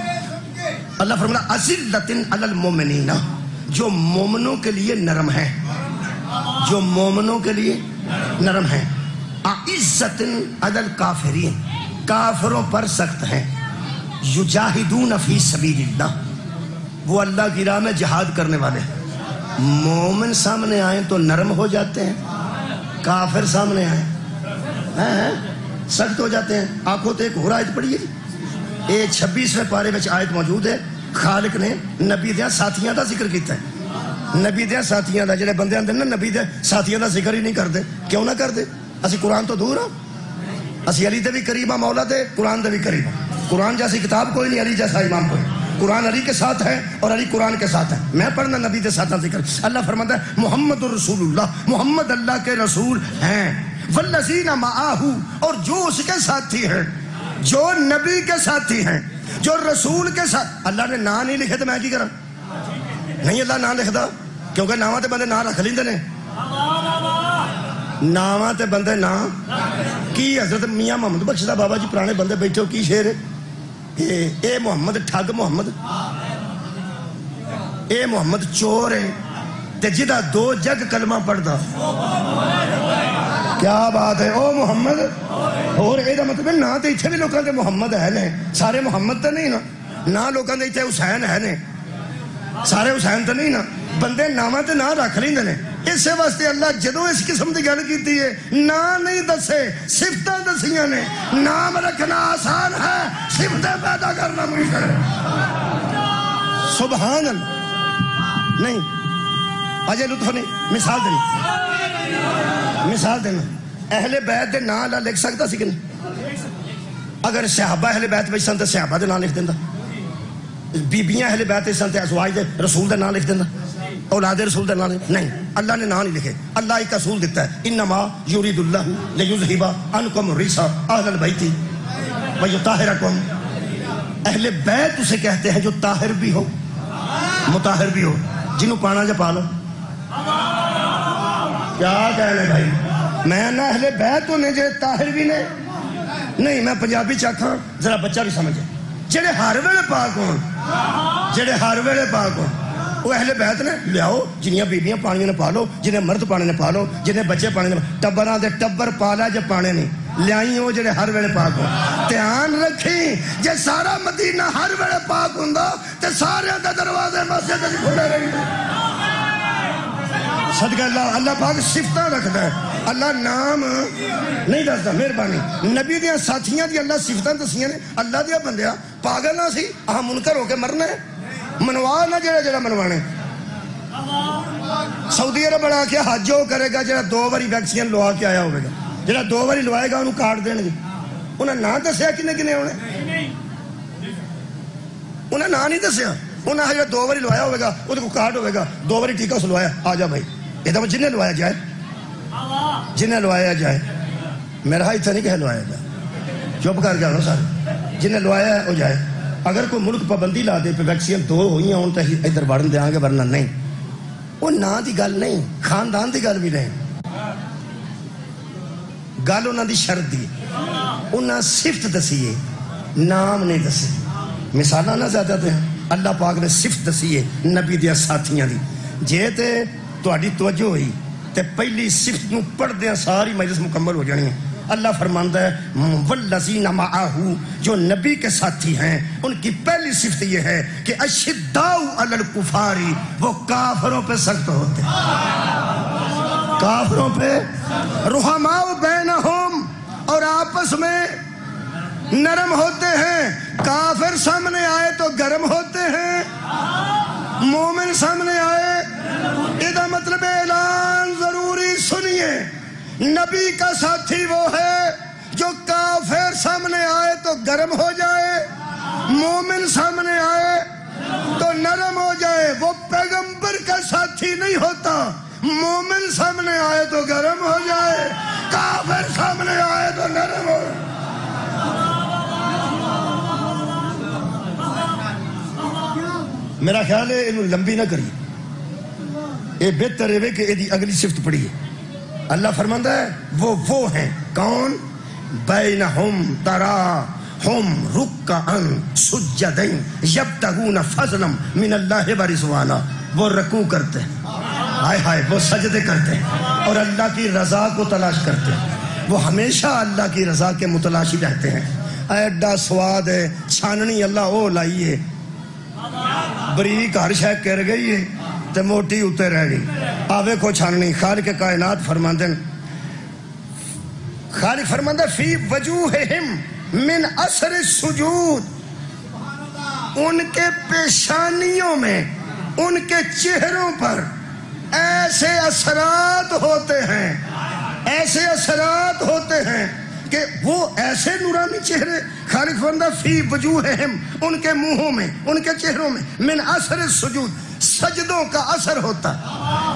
اللہ فرماتا ہے اذلۃ علی المؤمنین، جو مومنوں کے لیے نرم ہے، جو مومنوں کے لیے نرم ہے. اعزۃ علی الکافرین، کافروں پر سخت ہیں. یجاہدون فی سبیل اللہ، وہ اللہ کی راہ میں جہاد کرنے والے ہیں. مومن سامنے آئیں تو نرم ہو جاتے ہیں، کافر سامنے آئیں سخت ہو جاتے ہیں. آنکھوں تو ایک ہو آیت پڑھی ہے، یہ 26ویں پارے میں آیت موجود ہے. خالق نے نبی دیا ساتھیاں دا ذکر کیتا ہے. نبی دیا ساتھیاں دا، جڑے بندے آندے نا نبی دے ساتھیاں دا ذکر ہی نہیں کرتے. کیوں نہ کرتے؟ اسی قرآن تو دور ہاں، اسی علی دے بھی قریب ہاں، مولا دے قرآن دے بھی قریب ہاں. قرآن جیسی کتاب کوئی نہیں، علی جیسا امام کوئی. قرآن علی کے ساتھ ہے اور علی قرآن کے ساتھ ہے. میں پڑھنا نبی کے ساتھ ذکر. اللہ فرماتا ہے محمد الرسول اللہ، محمد اللہ کے رسول ہیں. والذین معہ، اور جو اس کے ساتھی ہیں، جو نبی کے ساتھی ہیں، جو رسول کے ساتھ. اللہ نے نام نہیں لکھے تو میں کی کروں؟ نہیں، اللہ نام لکھدا، کیونکہ ناماں تے بندے نام رکھ لیندے نے. ناماں تے بندے نام کی. حضرت میاں محمد بخش دا بابا جی پرانے بندے بیٹھے ہو، کی شعر ہے؟ اے محمد ٹھگ محمد، اے محمد چور ہے تے جدا 2 جگ کلمہ پڑھدا. کیا بات ہے، او محمد. اور اے دا مطلب نہ تے ایتھے بھی لوکاں دے محمد ہے نے، سارے محمد تے نہیں نا لوکاں دے ایتھے حسین ہے نے، سارے حسین تے نہیں نا. بندے ناماں تے نہ رکھ لیندے نے. اس واسطے اللہ جدو اس قسم کی گل کیتی ہے، نام نہیں دسے، صفتاں دسیاں نے. نام رکھنا آسان ہے، صفتیں پیدا کرنا مشکل ہے. سبحان اللہ. نہیں اجے لطف نہیں. مثال دینا، اہل بیت دے نام اللہ لکھ سکتا سی کہ نہیں؟ اگر صحابہ اہل بیت میں سن تے صحابہ دے نام لکھ دیندا. بیبیاں اہل بیت سن تے ازواج دے رسول دے نام لکھ دیندا. اولاد رسول دے نام نہیں. اللہ نے نام نہیں لکھے. اللہ ایک اصول دیتا ہے، انما یرید اللہ لیذھب عنکم الرجس اہل البیت ویطہرکم. اہل بیت اسے کہتے ہیں جو طاہر بھی ہو مطہر بھی ہو. جنہوں پانا جا پا لو. کیا کہنے بھائی، میں نہ اہل بیت ہونے جے طاہر بھی نے. نہیں میں پنجابی چاکھاں ذرا بچہ بھی سمجھے. جڑے ہر ویلے پاک ہون، جڑے ہر ویلے پاک ہون وہ اہل بیت نے. لیاؤ جنیاں بیبیاں پانی نے پا لو، جنہیں مرد پانے نے پا لو، جنہیں بچے پانے نے. ٹبراں دے ٹبر پالا جے پانے نہیں لیائی ہو جڑے ہر ویلے پاک ہو. دھیان رکھی جے سارا مدینہ ہر ویلے پاک ہوندا تے سارے دے دروازے مسجد وچ کھلے رہندے. صدقہ اللہ پاک صفتاں رکھدا ہے، اللہ نام نہیں دسدا. مہربانی نبی دیاں ساتھیاں دی اللہ صفتاں دسیاں نے. اللہ دیا بندیا پاگل نہ سی آہ منکر ہو کے مرنا ہے. منوا نہ جڑا منوانے. سعودی عرب بڑا کیا حج وہ کرے گا جڑا 2 باری ویکسین لوا کے آیا ہوگا. جڑا 2 باری لوائے گا انہوں کارڈ دیں گے. انہیں نہ دسیا کنے ہونے، انہیں نہ نہیں دسیا. انہیں جڑا 2 باری لوایا ہوگا وہ کو کارڈ ہوگا 2 باری ٹیکہ سلوایا. آ جا بھائی، یہ تو جنہیں لوایا جائے، جنہیں لوایا جائے. میرا اتنا نہیں کہ لوایا جائے، چپ کر کے آنا سارے. جنہیں لوایا ہے وہ جائے. اگر کوئی ملک پابندی لا دے پہ ویکسین 2 ہوئی ہوں تو ادھر بڑھن دیں گے، ورنہ نہیں. وہ نا دی گل نہیں، خاندان دی گل بھی نہیں. گل انہوں دی شرط دی، انہوں صفت دسی ہے، نام نہیں دسی. مثالہ نہ زیادہ دیں. اللہ پاک نے صفت دسی ہے نبی دیا ساتھیاں دی. جے تے تہاڈی توجہ ہوئی تے پہلی صفت نو پڑھ دیا ساری مجلس مکمل ہو جانی ہے. اللہ فرماندا ہے والذین معہ، جو نبی کے ساتھی ہیں ان کی پہلی صفت یہ ہے کہ اشداء علی الکفار، وہ کافروں پہ سخت ہوتے ہیں، کافروں پہ. رحماء بینہم، اور آپس میں نرم ہوتے ہیں. کافر سامنے آئے تو گرم ہوتے ہیں، مومن سامنے آئے. یہ مطلب اعلان ضروری سنیے، نبی کا ساتھی وہ ہے جو کافر سامنے آئے تو گرم ہو جائے، مومن سامنے آئے تو نرم ہو جائے. وہ پیغمبر کا ساتھی نہیں ہوتا، مومن سامنے آئے تو گرم ہو جائے، کافر سامنے آئے تو نرم ہو جائے. میرا خیال ہے انہوں لمبی نہ کریے، یہ بہتر ہے کہ یہ اگلی صفت پڑھیے. اللہ فرماتا ہے وہ ہیں کون؟ بینہم تراہم رکعا سجدا یبتغون فضلا من اللہ ورضوانا، وہ رکوع کرتے ہیں، ہائے ہائے، وہ سجدے کرتے ہیں اور اللہ کی رضا کو تلاش کرتے ہیں، وہ ہمیشہ اللہ کی رضا کے متلاشی رہتے ہیں۔ ایڈا سواد ہے چھاننی اللہ او لائیے، بریک ہر شے کر گئی ہے تے موٹی اتے رہ گئی، آوے کو چھاننی۔ خالق کائنات فرماندے، خالق فرماندے فی وجوہہم من اثر السجود، ان کے پیشانیوں میں، ان کے چہروں پر ایسے اثرات ہوتے ہیں، ایسے اثرات ہوتے ہیں کہ وہ ایسے نورانی چہرے، خالق فرماتا فی وجوہہم، ان کے منہوں میں، ان کے چہروں میں، من اثر السجود، سجدوں کا اثر ہوتا ہے،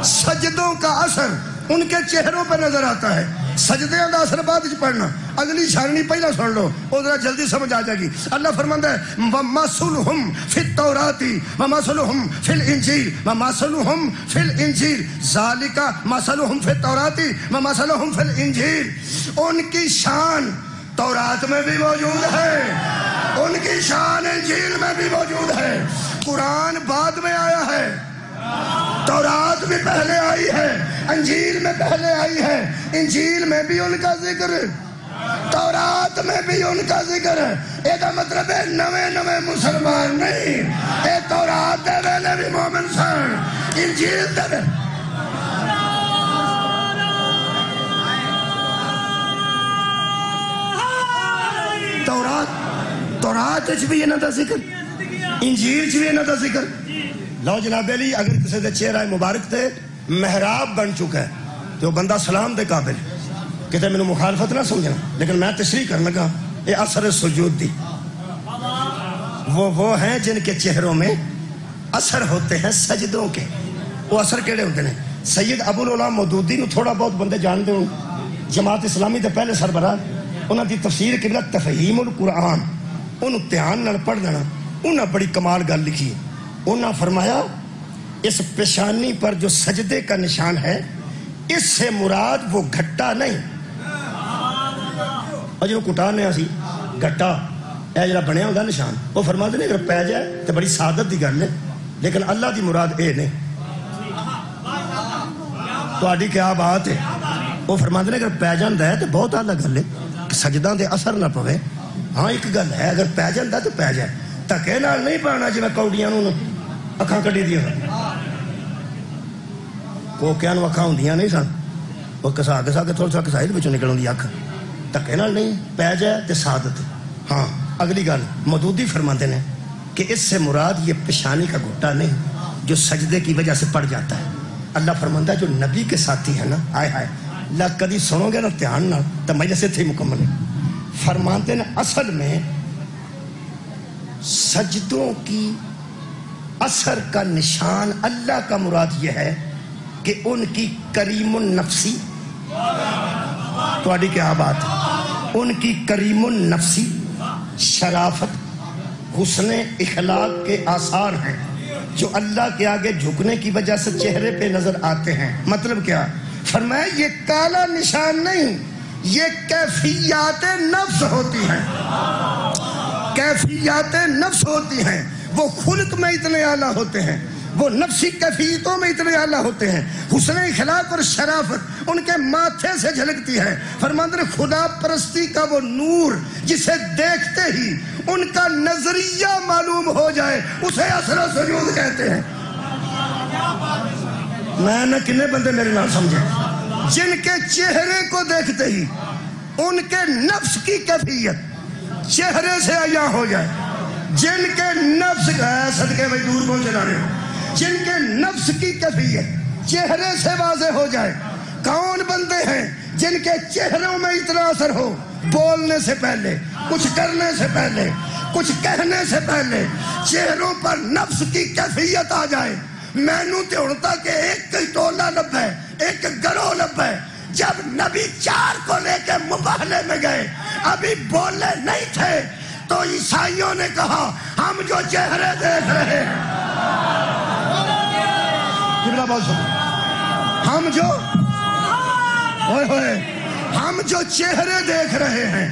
سجدوں کا اثر ان کے چہروں پہ نظر آتا ہے۔ سجدیاں دا اثر بعد وچ پڑھنا، اگلی چھاننی پہلا سن لو، وہ ذرا جلدی سمجھ آ جائے گی۔ اللہ فرماتا ہے وَمَثَلُهُمْ فِي التَّوْرَاةِ وَمَثَلُهُمْ فِي الْإِنْجِيلِ وَمَثَلُهُمْ فِي الْإِنْجِيلِ ذَلِكَ مَثَلُهُمْ فِي التَّوْرَاةِ وَمَثَلُهُمْ فِي الْإِنْجِيلِ، ان کی شان تورات میں بھی موجود ہے، ان کی شان انجیل میں بھی موجود ہے۔ قرآن بعد میں آیا ہے، تورات بھی پہلے آئی ہے، انجیل میں پہلے آئی ہے، انجیل میں بھی ان کا ذکر، تورات میں بھی ان کا ذکر ہے۔ یہ مطلب ہے نوے مسلمان نہیں، اے تورات دے ویلے بھی مومن سن، انجیل دے ویلے تورات بھی انہاں دا ذکر، انجیل بھی انہاں دا ذکر۔ لو جناب علی، اگر کسی دے چہرہ مبارک تے محراب بن چکا ہے تو بندہ سلام دے قابل، کہتے میں نے مخالفت نہ سمجھنا، لیکن میں تشریح کرنے لگا یہ اثر سجود دی، وہ ہیں جن کے چہروں میں اثر ہوتے ہیں سجدوں کے۔ وہ اثر کیڑے ہوتے ہیں؟ سید ابو العلا مودودی نو تھوڑا بہت بندے جانتے ہوں، جماعت اسلامی دے پہلے سربراہ، انہاں دی تفسیر قبلہ تفہیم القرآن، انہوں دھیان نال پڑھ دینا، انہاں بڑی کمال گل لکھی ہے۔ انہاں فرمایا اس پیشانی پر جو سجدے کا نشان ہے، اس سے مراد وہ گھٹا نہیں، اور جو کٹانے اسی گھٹا اے جڑا بنیا ہوگا نشان، وہ فرماتے ہیں اگر پہ جائے تو بڑی سعادت دی گل ہے، لیکن اللہ دی مراد اے نہیں۔ تہاڈی کیا بات ہے؟ وہ فرماتے ہیں اگر پہ جاندا ہے تو بہت اعلیٰ گل ہے، سجدہ دے اثر نہ پوے۔ ہاں ایک گل ہے، اگر پہ جاندا تو پہ جائے، دھکے نال نہیں پانا جی میں کوڑیاں نو اکھاں کڈی دیا، کوکیاں نو اکھاں ہوندیاں نہیں سن، وہ کسا کے تھوڑا سا کسائی وچوں نکل آندی اکھ، دھکے نال نہیں، پہ جائے تے سعادت۔ ہاں اگلی گل مودودی فرماتے ہیں کہ اس سے مراد یہ پیشانی کا گھٹا نہیں جو سجدے کی وجہ سے پڑ جاتا ہے۔ اللہ فرماتا ہے جو نبی کے ساتھی ہے نا، آئے ہائے اللہ کدی سنو گے نا دھیان نہ تو مجلس تھی مکمل ہے۔ فرماتے ہیں اصل میں سجدوں کی اثر کا نشان اللہ کا مراد یہ ہے کہ ان کی کریم النفسی، تہاڈی کیا بات ہے، ان کی کریم النفسی، شرافت، حسن اخلاق کے آثار ہیں جو اللہ کے آگے جھکنے کی وجہ سے چہرے پہ نظر آتے ہیں۔ مطلب کیا؟ فرمایا یہ کالا نشان نہیں، یہ کیفیات نفس ہوتی ہیں، کیفیات نفس ہوتی ہیں۔ وہ خلق میں اتنے اعلیٰ ہوتے ہیں، وہ نفسی کیفیتوں میں اتنے اعلیٰ ہوتے ہیں، حسن اخلاق اور شرافت ان کے ماتھے سے جھلکتی ہے۔ فرماتے ہیں خدا پرستی کا وہ نور جسے دیکھتے ہی ان کا نظریہ معلوم ہو جائے، اسے اثر و سجود کہتے ہیں۔ میں نہ کنے بندے میرے نام سمجھے، جن کے چہرے کو دیکھتے ہی ان کے نفس کی کیفیت چہرے سے عیاں ہو جائے، جن کے نفس صدقے میں دور پہنچے لانے، جن کے نفس کی کیفیت چہرے سے واضح ہو جائے۔ کون بندے ہیں جن کے چہروں میں اتنا اثر ہو، بولنے سے پہلے، کچھ کرنے سے پہلے، کچھ کہنے سے پہلے چہروں پر نفس کی کیفیت آ جائے۔ مینوں تے ہن تک ایک ٹولہ لبھے، ایک گروہ لبھے، جب نبی 4 کو لے کے مباہلے میں گئے ابھی بولے نہیں تھے تو عیسائیوں نے کہا ہم جو چہرے دیکھ رہے ہیں، ہم جو اوئے ہوئے ہم جو چہرے دیکھ رہے ہیں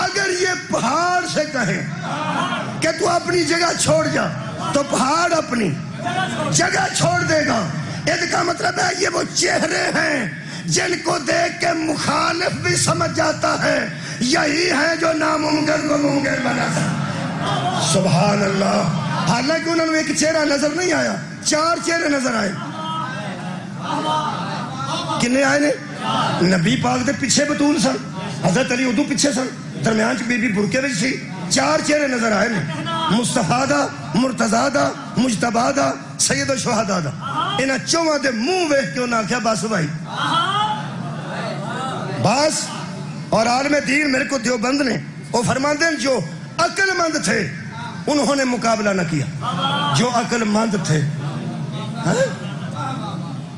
اگر یہ پہاڑ سے کہیں کہ تو اپنی جگہ چھوڑ جا تو پہاڑ اپنی جگہ چھوڑ دے گا. اس کا مطلب ہے یہ وہ چہرے ہیں جن کو دیکھ کے مخالف بھی سمجھ جاتا ہے یہی ہے جو ناممکن کو ممکن بناتا. سبحان اللہ. حالانکہ انہوں نے ایک چہرہ نظر نہیں آیا, 4 چہرے نظر آئے. کنے آئے نے؟ نبی پاک دے پیچھے بطول سن, حضرت علی ادو پیچھے سن, درمیان چ بی بی برکے وچ سی. 4 چہرے نظر آئے نے, مصطفیٰ دا, مرتضیٰ دا, مجتبیٰ دا, سید الشہداء دا. انہاں چواں دے منہ ویکھ کے انہاں آکھیا بس بھائی بس. اور عالم دین میرے کو دیوبند نے وہ فرماتے ہیں جو عقل مند تھے انہوں نے مقابلہ نہ کیا. جو عقل مند تھے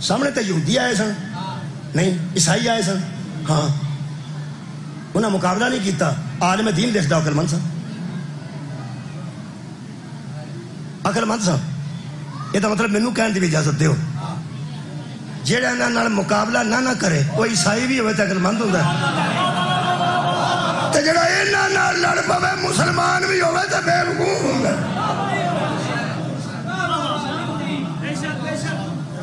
سامنے تو یہودی آئے سن, نہیں عیسائی آئے سن, ہاں انہیں مقابلہ نہیں کیتا. عالم دین دیکھتا عقل مند سن, عقل مند سن. یہ تو مطلب مینوں کہنے دی بھی اجازت دیو جیڑا انہاں نال مقابلہ نہ کرے وہ عیسائی بھی ہوئے تو عقل مند ہوتا ہے, تے جیڑا انہاں نال لڑ پوے مسلمان بھی ہوئے تو بے وقوف ہوتا ہے.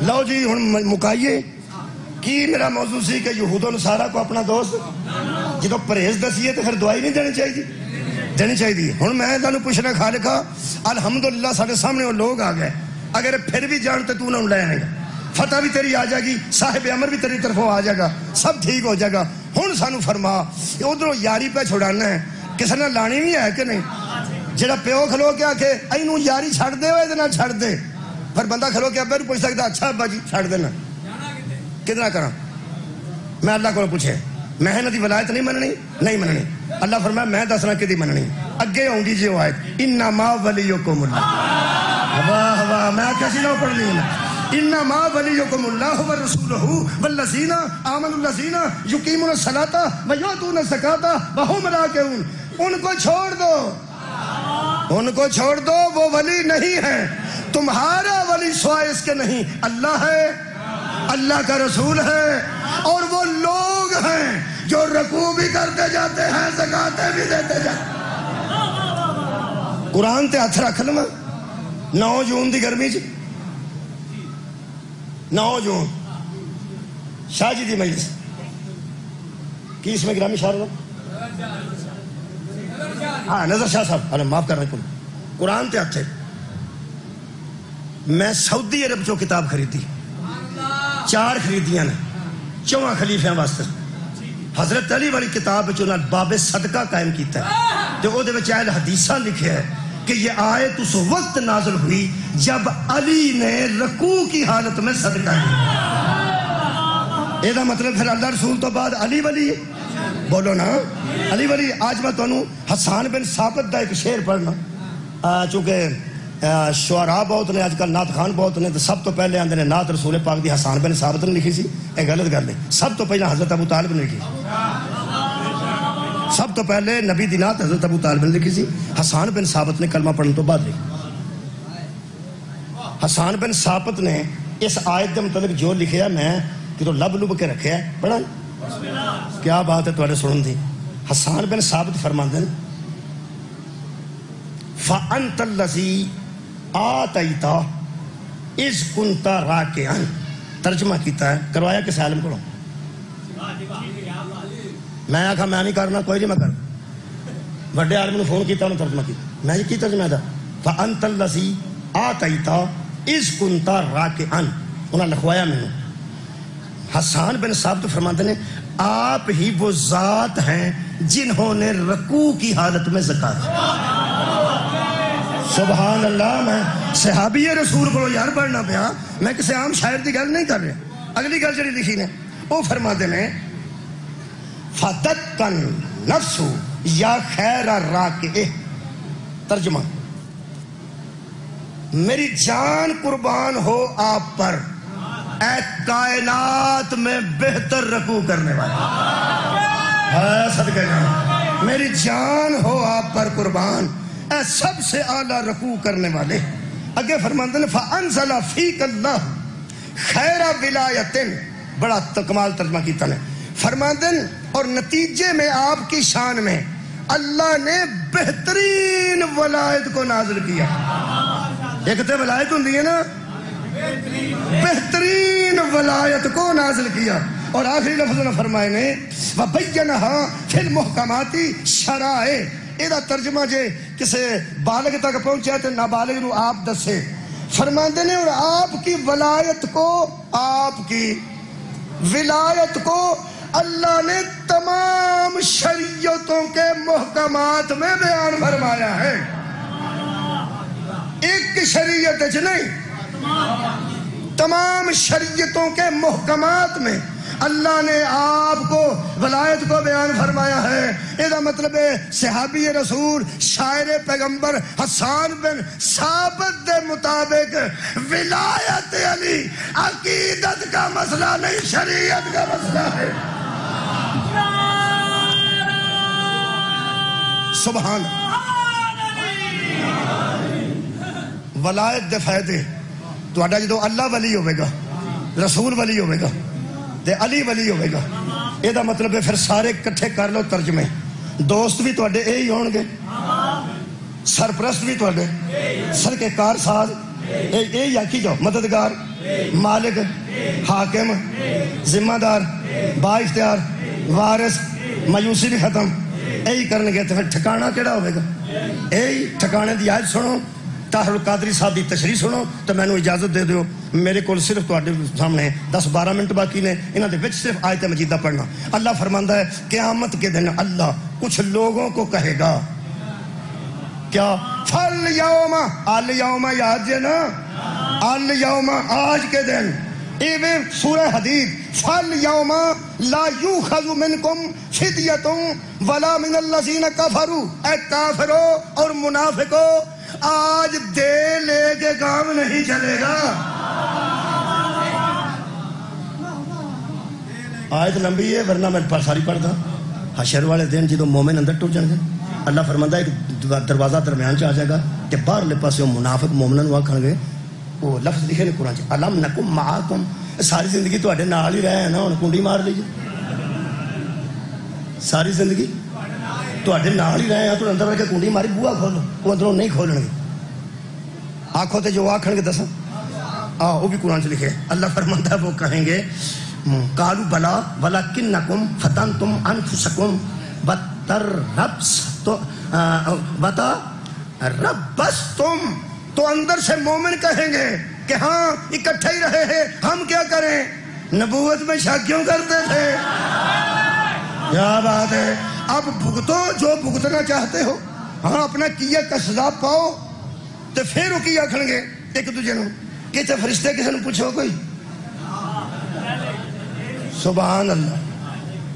لو جی ہن مکائیے کی میرا موضوع سی کہ یہود و نصارہ کو اپنا دوست جدو پرہیز دسیے تو پھر دعائی نہیں دینی چاہیے. ہن میں تانوں پوچھنا خالقہ الحمدللہ سارے سامنے وہ لوگ آ گئے, اگر پھر بھی جان تو تو نہ لے آئے گا, فتح بھی تیری آ جائے گی, صاحب امر بھی تیری طرفوں آ جائے گا, سب ٹھیک ہو جائے گا. ہن سانو فرما ادھروں یاری پہ چھڑانا ہے, کسی نے لانی بھی ہے کہ نہیں؟ جڑا پیو کھلو کے آکھے اینوں یاری چھڑ دے وہ ادھر چھڑ دے, پھر بندہ کھلو کے ابے نوں پوچھ سکتا اچھا ابا جی چھڑ دینا کتنا کراں. میں اللہ کو پوچھے میں انہاں دی ولایت نہیں مننی. اللہ فرمایا میں دسنا کدی مننی. اگے آؤں گی جی وہ آیت انما ولیکم اللہ. واہ واہ, میں کسی نہ پڑھنی ہوں. انما ولیکم اللہ ورسولہ والذین آمنوا الذین یقیمون الصلاۃ ویؤتون الزکاۃ وہم راکعون. ان کو چھوڑ دو, وہ ولی نہیں ہے. تمہارا ولی سوائے اس کے نہیں, اللہ ہے, اللہ کا رسول ہے, اور وہ لوگ ہیں جو رکوع بھی کرتے جاتے ہیں زکاتیں بھی دیتے جاتے ہیں. قرآن تے ہاتھ رکھ لواں 9 جون دی گرمی چ 9 جون شاہ جی دی مجلس کی اس میں گرامی شاہ ہاں نظر شاہ صاحب معاف کر رہے ہیں. قرآن تے ہاتھ میں سعودی عرب چو کتاب خریدی, 4 خریدیاں نے 4 خلیفیاں واسطے. حضرت علی والی کتاب چ باب صدقہ قائم کیتا ہے تو وہ اہل حدیثاں لکھے ہے کہ یہ آیت اس وقت نازل ہوئی جب علی نے رکوع کی حالت میں صدقہ کیا. یہ مطلب پھر اللہ رسول تو بعد علی ولی ہے, بولو نا علی ولی. آج میں تمہیں حسان بن ثابت دا ایک شعر پڑھنا, چونکہ شعراء بہت نے, آج کل نعت خان بہت نے, تو سب تو پہلے آندے نے نعت رسول پاک دی حسان بن ثابت نے لکھی سی. یہ غلط گل ہے, سب تو پہلے حضرت ابو طالب نے لکھی. سب تو پہلے نبی دی نعت حضرت ابو طالب نے لکھی سی. حسان بن ثابت نے کلمہ پڑھنے تو بعد لکھی. حسان بن ثابت نے اس آیت کے متعلق جو لکھیا میں کہ تو لب لب کے رکھیا ہے, پڑھا کیا بات ہے تھوڑے سنن دی. حسان بن ثابت فرماندے ہیں فَأَنْتَ الَّذِي آتَيْتَ اِذْ كُنْتَ رَاكِعًا. ترجمہ کیتا ہے, کروایا کس عالم کو, میں آکھا میں نہیں کرنا, کوئی نہیں میں کرنا. بڑے عالم نے فون کیتا, انہوں نے ترجمہ کیتا, میں یہ کی ترجمہ تھا فَأَنْتَ الَّذِي آتَيْتَ اِذْ كُنْتَ رَاكِعًا. انہوں نے لکھوایا میں نے. حسان بن ثابت فرماتے ہیں آپ ہی وہ ذات ہیں جنہوں نے رکوع کی حالت میں زکات. سبحان اللہ. میں صحابی رسول کو یار پڑھنا پیا, میں کسی عام شاعر کی گل نہیں کر رہا. اگلی گل جڑی لکھی نے وہ فرماتے ہیں فَدَتَّ النَّفْسُ یا خیر الراکع. ترجمہ میری جان قربان ہو آپ پر اے کائنات میں بہتر رکوع کرنے والا. صدقہ جان میری جان ہو آپ پر قربان اے سب سے اعلیٰ رکوع کرنے والے. اگے فرماتے ہیں فَأَنزَلَ فِيكَ اللَّهُ خَيْرَ وِلَایَةٍ. بڑا کمال ترجمہ کیتا نے. فرماتے ہیں اور نتیجے میں آپ کی شان میں اللہ نے بہترین ولایت کو نازل کیا. ایک تو ولایت ہوندی ہے نا, بہترین ولایت کو نازل کیا. اور آخری لفظ نے فرمائے نے وَبَيَّنَهَا فِي الْمُحْكَمَاتِ شَرَائِعَ. یہ ترجمہ جے کسے بالغ تک پہنچا تو نابالغ نو آپ دسے. فرماتے ہیں اور آپ کی ولایت کو, آپ کی ولایت کو اللہ نے تمام شریعتوں کے محکمات میں بیان فرمایا ہے. ایک شریعت نہیں, تمام شریعتوں کے محکمات میں اللہ نے آپ کو ولایت کو بیان فرمایا ہے. اس کا مطلب ہے صحابی رسول شاعر پیغمبر حسان بن ثابت دے مطابق ولایت علی عقیدت کا مسئلہ نہیں, شریعت کا مسئلہ ہے. سبحان ولایت دے فائدے. تہاڈا جدوں اللہ ولی ہوے گا, رسول ولی ہوے گا تے علی ولی ہوے گا, یہ دا مطلب ہے پھر سارے کٹھے کر لو ترجمے. دوست بھی تہاڈے یہی ہون گے, سرپرست بھی تہاڈے, سرکے کار ساز یہی آکھی جاؤ, مددگار, مالک, حاکم, ذمہ دار, با اختیار, وارث, مایوسی بھی ختم, یہی کرن گے. تو پھر ٹھکانہ کیڑا ہوے گا؟ یہی ٹھکانے دی آیت سنو, طاہر القادری صاحب دی تشریح سنو. تو میں نے اجازت دے دیو, میرے کول صرف تواڈے سامنے 10-12 منٹ باقی نے, انہاں دے وچ صرف آیت مجیدہ پڑھنا. اللہ فرماندا ہے قیامت کے دن اللہ کچھ لوگوں کو کہے گا کیا فَالْيَوْمَ, الْيَوْمَ یاد جے نا, الْيَوْمَ آج کے دن. ایویں سورہ حدید فَالْيَوْمَ لَا يُؤْخَذُ مِنْكُمْ فِدْيَةٌ وَلَا مِنَ الَّذِينَ كَفَرُوا. اے کافرو اور منافقو, آج دے لے کے کام نہیں چلے گا. آیت لمبی ہے ورنہ میں ساری پڑھتا. حشر والے دن جدو مومن اندر ٹر جان گے, اللہ فرماندا ہے ایک دروازہ درمیان چ آ جائے گا کہ باہرلے پاسے منافق مومناں نوں آکھن گے, وہ لفظ لکھے نے قرآن چ, الم نکم معکم, ساری زندگی تواڈے نال ہی رہے ہیں نا, ہن کنڈی مار لیجیے. ساری زندگی تواڈے نال ہی رہے ہیں, تو اندر رہ کے کنڈی ماری بوا کھولو, وہ اندروں نہیں کھولن گے. آنکھوں تے جو آکھن گے دساں, وہ بھی قرآن چ لکھے. اللہ فرماندا ہے وہ کہیں گے قالوا بلا ولکنکم فتنتم انفسکم وتربصتم. تو اندر سے مومن کہیں گے کہ ہاں اکٹھے ہی رہے ہیں, ہم کیا کریں, نبوت میں شک کیوں کرتے تھے. کیا بات ہے, اب بھگتو جو بھگتنا چاہتے ہو, ہاں اپنا کیا کا سزا پاؤ. تو پھر وہ کی آکھن گے ایک دوجے نوں کہ تے فرشتے کسی نوں پوچھو کوئی, سبحان اللہ,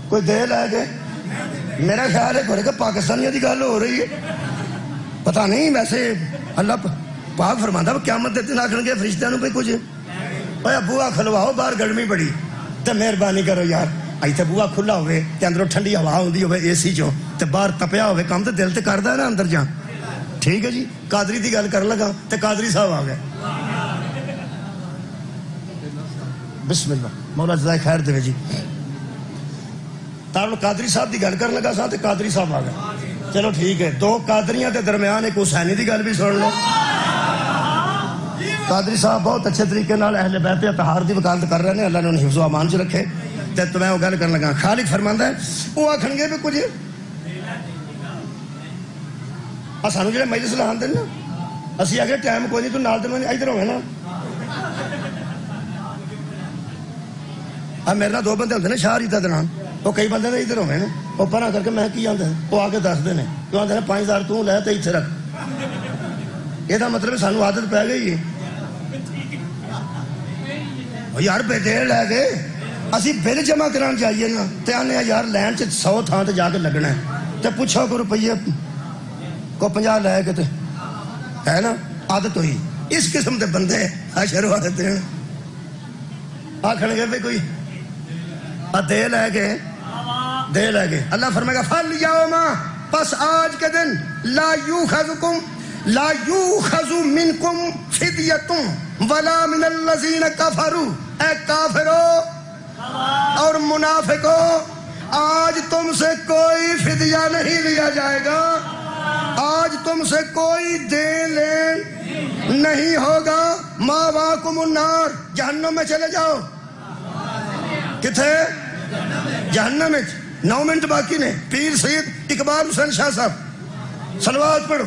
کوئی دے لے گئے. میرا خیال ہے کہ پاکستانیوں کی گل ہو رہی ہے, پتہ نہیں. ویسے اللہ پاک فرماندا ہے قیامت دے دن آکھن گے فرشتیاں نوں کوئی کچھ اوے بوا کھلواؤ, باہر گرمی بڑی, تے مہربانی کرو یار, ایتھے بوا کھلا ہوئے تے اندروں ٹھنڈی ہوا ہوندی ہوئے اے سی چوں, تے باہر تپیا ہوئے کم, تے دل تے کردا ہے نا اندر جان. ٹھیک ہے جی, قادری دی گل کر لگا تے قادری صاحب آ گئے. بسم اللہ, مولا جزائے خیر دے جی. تارل قادری صاحب دی گل کر لگا سا تے قادری صاحب آ گئے. چلو ٹھیک ہے, دو قادریاں دے درمیان ایک حسینی دی گل بھی سن لو. قادری صاحب بہت اچھے طریقے نال اہل بیت اطہار دی وکالت کر رہے ہیں, اللہ نے انہیں حفظ و امان چ رکھے. تے میں وہ گل کرن لگا, خالق فرماندا ہے وہ آکھن گے بھی کچھ سانو جڑے مجلس لان دیں نا, اسی آگے ٹائم کوئی نہیں, تو نال دن ادھر ہوئے نا. میرے نال 2 بندے ہوتے نا شاہ ریتا دنان, وہ کئی بندے ادھر ہوئے نا, وہ پرا کر کے میں کی آتا ہے, وہ آ کے دستے ہیں کیوں آتے ہیں 5000 تو لے تو اتنے رکھ. یہ مطلب سانو عادت پی گئی ہے یار, بے دیر لے گئے. اسی بل جمع کران جائیے نا تے آنے یار لین چ 100 تھان تے جا کے لگنا ہے, تے پوچھو کو روپیے کو 50 لے کے تے ہے نا. عادت ہوئی. اس قسم دے بندے حشر والے دن آکھن گے بھی کوئی دے لے گئے, دے لے گئے. اللہ فرمائے گا فَالْيَوْمَ, پس آج کے دن لا یوخذ منکم فدیۃ ولا من الذین کفروا, اے کافرو اور منافقوں آج تم سے کوئی فدیہ نہیں لیا جائے گا، آج تم سے کوئی دین لین نہیں ہوگا۔ ماواکم النار، جہنم میں چلے جاؤ۔ کتھے؟ جہنم میں۔ 9 منٹ باقی نے۔ پیر سید اقبال حسین شاہ صاحب صلوات پڑھو۔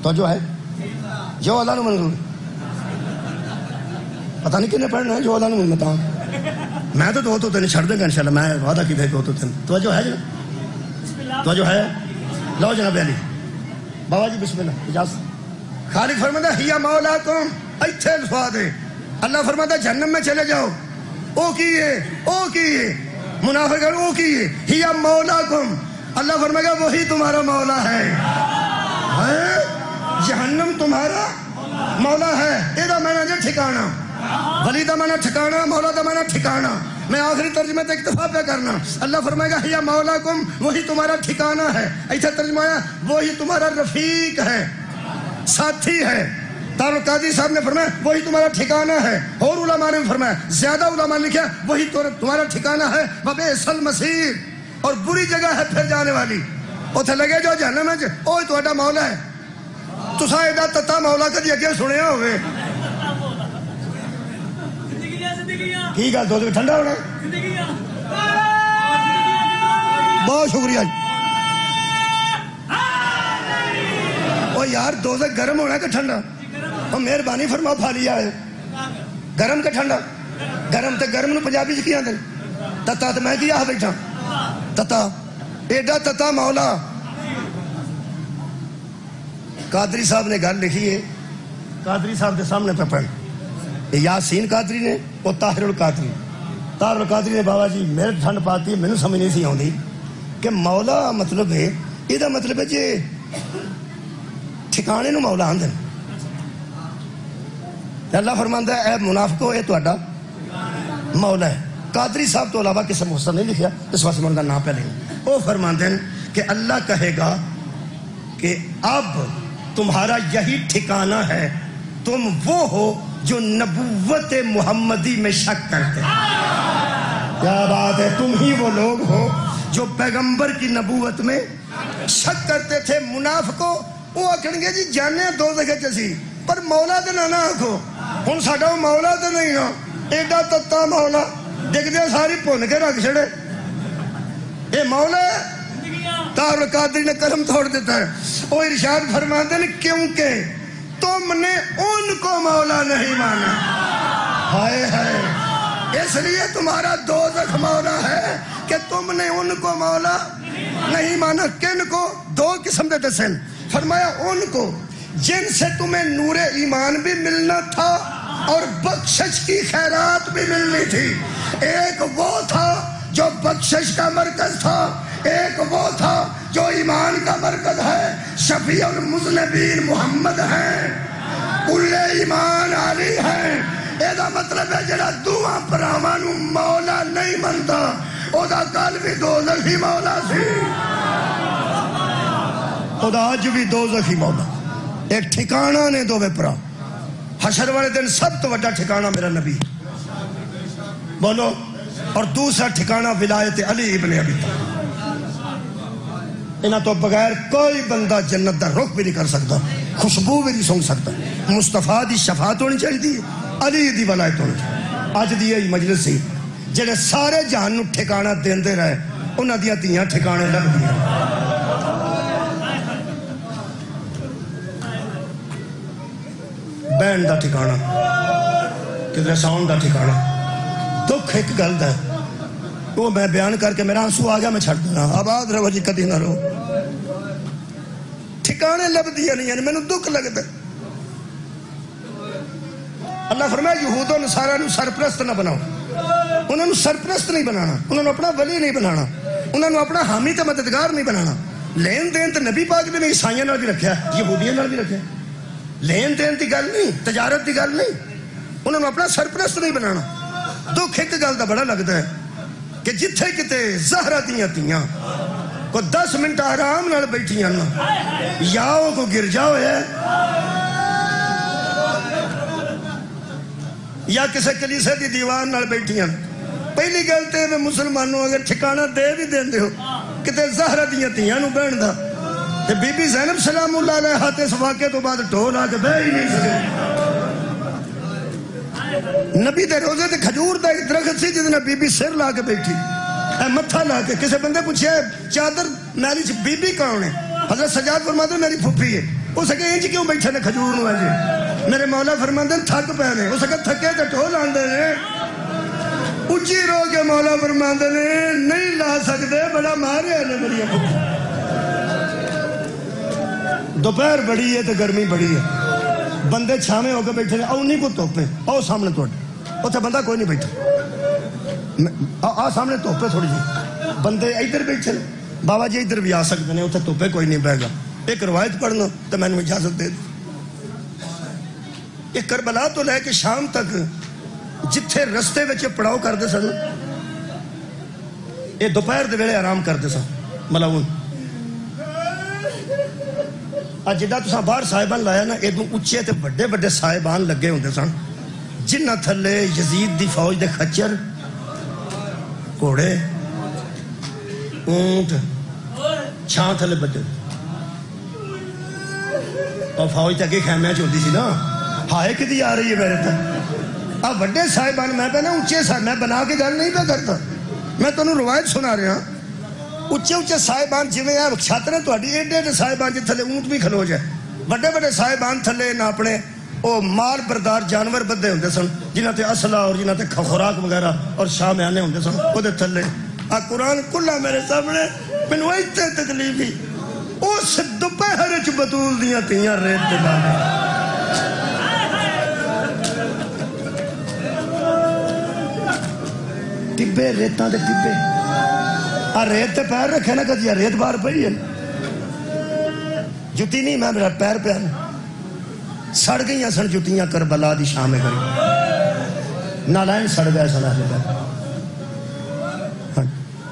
تو جو ہے جو اللہ نے منظور، پتہ نہیں کنے پڑھنا ہے، جو اللہ نے منظور بتاؤں۔ میں تو دو تین چھڑ دیں گا انشاءاللہ، میں وعدہ کی تھے 2 3 تو جو ہے جناب، تو جو ہے لو جناب علی بابا جی بسم اللہ اجازت۔ خالق فرماتا ہے ہیا مولاکم، ایتھے الفاظ ہے۔ اللہ فرماتا ہے جہنم میں چلے جاؤ۔ او کیے منافق او کیے ہیا مولاکم، اللہ فرمائے گا وہی تمہارا مولا ہے۔ جہنم تمہارا مولا ہے، یہ معنی جو ٹھکانا، ولی دا معنی ٹھکانا، مولا دا معنی ٹھکانا۔ میں آخری ترجمے تے اکتفا پہ کرنا۔ اللہ فرمائے گا ہیا مولاکم، وہی تمہارا ٹھکانا ہے۔ ایسا ترجمہ ہے وہی تمہارا رفیق ہے، ساتھی ہے۔ قاضی صاحب نے فرمایا وہی تمہارا ٹھکانہ ہے، اور علماء نے فرمایا، زیادہ علماء نے لکھا وہی تمہارا ٹھکانہ ہے، وبئس المصیر، اور بری جگہ ہے پھر جانے والی۔ اتنے لگے جو جہنم ہے وہی تہاڈا مولا ہے۔ تساں ایڈا تتا مولا کدی اگے سنیا ہوئے؟ کی گل دو ٹھنڈا ہونا؟ بہت شکریہ جی۔ او یار دوزخ گرم ہونا کہ ٹھنڈا؟ اور مہربانی فرما پھالی آئے گرم کے ٹھنڈا؟ گرم تے گرم نو پنجابی چ کی آندے؟ تتا تے میں کی آہ بیٹھا؟ تتا، ایڈا تتا مولا۔ قادری صاحب نے گل لکھی ہے، قادری صاحب دے سامنے پہ پڑھ، یاسین قادری نے اور طاہر القادری۔ طاہر القادری نے بابا جی میرے ٹھنڈ پاتی ہے، مینوں سمجھ نہیں سی آندی کہ مولا مطلب ہے، یہ مطلب ہے جی ٹھکانے نو مولا آندے۔ اللہ فرماندا ہے اے منافقو اے تہاڈا مولا ہے۔ قادری صاحب تو علاوہ کسی محسن نہیں لکھیا، اس واسطے میں ان کا نام پہ لیں۔ وہ فرماندے ہیں کہ اللہ کہے گا کہ اب تمہارا یہی ٹھکانہ ہے، تم وہ ہو جو نبوت محمدی میں شک کرتے ہیں۔ کیا بات ہے، تم ہی وہ لوگ ہو جو پیغمبر کی نبوت میں شک کرتے تھے۔ منافقوں وہ آکھن گے جی جانے دوزخ چسی پر مولا تے نہ آکھو، ہن ساڈا مولا تے نہیں نا، ایڈا تتا مولا ڈگدے ساری بھن کے رکھ چھڑے۔ اے مولا طاہر القادری نے قلم توڑ دیتا ہے۔ وہ ارشاد فرماتے ہیں کیونکہ تم نے ان کو مولا نہیں مانا، ہائے ہائے، اس لیے تمہارا دوزخ مولا ہے کہ تم نے ان کو مولا نہیں مانا۔ کن کو؟ 2 قسم دے دسن۔ فرمایا ان کو جن سے تمہیں نور ایمان بھی ملنا تھا اور بخشش کی خیرات بھی ملنی تھی۔ ایک وہ تھا جو بخشش کا مرکز تھا، ایک وہ تھا جو ایمان کا مرکز ہے۔ شفیع المذنبین محمد ہیں، کل ایمان علی ہیں۔ ایدہ مطلب ہے جڑا دعا پراواں نو مولا نہیں منتا او دا کل بھی دوزخی مولا سی، او دا اج بھی دوزخی مولا۔ ایک ٹھکانہ نے دوویں پرا، حشر والے دن سب تو بڑا ٹھکانہ میرا نبی بولو، اور دوسرا ٹھکانہ ولایت علی ابن ابی طالب۔ انہاں تو بغیر کوئی بندہ جنت دا رخ بھی نہیں کر سکتا، خوشبو بھی نہیں سونگ سکتا۔ مصطفیٰ دی شفاعت ہونی چاہیے، علی دی ولایت ہونی چاہیے۔ اج دی یہی مجلس سی جڑے سارے جہان نو ٹھکانہ دیندے رہے، انہاں دیاں تیاں ٹھکانے لگ دیاں۔ بینڈ دا ٹھکانہ، کدھر ساؤنڈ دا ٹھکانہ۔ دکھ ایک گل دا ہے، وہ میں بیان کر کے میرا آنسو آ گیا، میں چھڑ دینا، آباد رہو جی کدی نہ رہو۔ ٹھکانے لب دیا نہیں، یعنی میں نے دکھ لگتا ہے۔ اللہ فرمایا یہود و نصارہ نو سرپرست نہ بناؤ، انہوں نے سرپرست نہیں بنانا، انہوں نے اپنا ولی نہیں بنانا، انہوں نے اپنا حامی تے مددگار نہیں بنانا۔ لین دین تے نبی پاک نے عیسائیاں نال بھی رکھیا، یہودیاں نال بھی رکھیا۔ لین دین دی گل نہیں، تجارت دی گل نہیں، انہوں نے اپنا سرپرست نہیں بنانا۔ دکھ ایک گل دا بڑا لگتا ہے کہ جتھے کتے زہرا دیاں تیاں کو 10 منٹ آرام نال بیٹھیاں نا، یا وہ کو گرجا ہویا ہے، یا کسی کلیسے دی دیوار نال بیٹھیاں. پہلی گل تے میں مسلمانوں اگر ٹھکانہ دے بھی دیندے ہو کتے زہرا دیاں تیاں نو بہن دا تے بی بی زینب سلام اللہ علیہ اس واقعے تو بعد ٹھول آ کے بہ ہی نہیں سکے. نبی دے روزے تے کھجور دا ایک درخت سی جس نے بی بی سر لا کے بیٹھی متھا لا کے. کسی بندے پوچھے چادر میری بی بی کون ہے؟ حضرت سجاد فرماتے میری پھوپھی ہے. اس کہ انج کیوں بیٹھے نے کھجور نو ہے؟ میرے مولا فرماتے تھک پے نے. اس کہ تھکے تے ٹھول آندے نے. اچھی رو کے مولا فرماتے نے نہیں لا سکتے بڑا مارے نے میری پھوپھی. دوپہر بڑی ہے تے گرمی بڑی ہے. بندے چھاویں ہو کے بیٹھے نے. او نہیں کو توپے او سامنے توڑے اتنے بندہ کوئی نہیں بیٹھا. آ سامنے توپے تھوڑی جی بندے ادھر بیٹھے نے. بابا جی ادھر بھی آ سکتے ہیں اتنے توپے کوئی نہیں بہ گا. ایک روایت پڑھنا تو میں نے اجازت دے دی. ایک کربلا تو لے کے شام تک جتھے رستے وچ پڑاؤ کرتے سن یہ دوپہر دے ویلے آرام کرتے سن ملاون. آج جدہ تساں باہر صاحبان لایا نا ادوں اچھے تے بڑے بڑے صاحبان لگے ہوندے سن جنہ تھلے یزید دی فوج دے خچر گھوڑے اونٹ چھان تھلے بجے اور فوج تے اگے خیمے چ ہوندی سی نا. ہائے کدی آ رہی ہے میرے تک. اب بڑے صاحبان میں پہنا اونچے صاحب میں بنا کے گل نہیں پہ کرتا میں تمہیں روایت سنا رہا. اچھے اچھے صاحبان جویں ہے چھاترے تہاڈی ایڈے ایڈے صاحبان جے تھلے اونٹ بھی کھلو جائے. بڑے بڑے صاحبان تھلے نہ اپنے او مال بردار جانور بدے ہوندے سن جنہاں تے اسلحہ اور جنہاں تے خوراک وغیرہ اور شامیانے ہوندے سن. او دے تھلے آ قرآن کھلا میرے سامنے مینوں ایتھے تکلیف ہی اس دوپہر وچ بطول دیاں تیاں ریت تے لا ٹبے ریتاں دے ٹبے آ ریت تے پیر رکھے نا کدی ریت باہر پئی ہے جتی نہیں میں میرا پیر پہ سڑ گئی سن جتیاں کربلا دی شام کری نالائن سڑ گئے سن اہل بیت.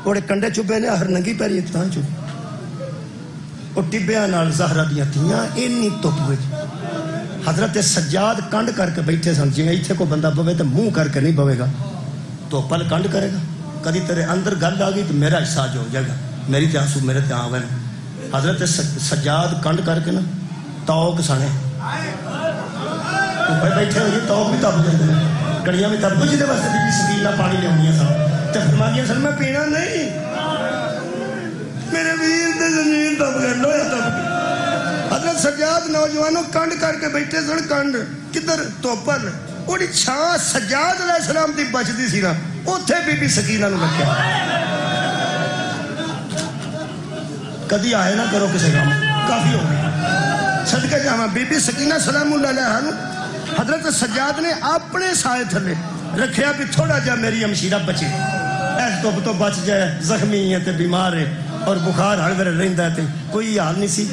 اوڑے کنڈے چبے نے ہر ننگی پیری اتنا چب وہ ٹبیاں نال زہرا دیاں تیاں اینی تپ وچ. حضرت سجاد کنڈ کر کے بیٹھے سن جی ایتھے کو بندہ بوے تو منہ کر کے نہیں بوے گا تو پل کنڈ کرے گا. کدی تیرے اندر گل آ گئی تو میرا حصہ جو ہو جائے گا میری تے آنسو میرے تے آوے. حضرت سجاد کنڈ کر کے نا توک سنے بیٹھے ہوئے توک بھی تب جاتے ہیں کڑیاں بھی تب جی واسطے بھی سکینہ پانی لیا سن تے فرمانیاں سن میں پینا نہیں میرے ویر تے زمین تب گئے لویا تب گئے. حضرت سجاد نوجوانوں کنڈ کر کے بیٹھے سن. کنڈ کدھر توپل اوڑی چھاں سجاد علیہ السلام دی بچدی سی نا اوتھے بی بی سکینہ نو رکھیا. کدی آئے نہ کرو کسی کام کافی ہو گئی صدقہ جاواں. بی بی سکینہ سلام اللہ علیہ حضرت سجاد نے اپنے سائے تھلے رکھیا کہ تھوڑا جا میری ہمشیرہ بچے ایس تو بچ جائے زخمی ہے تے بیمار ہے اور بخار ہر ویلے رہندا ہے تے کوئی حال نہیں سی.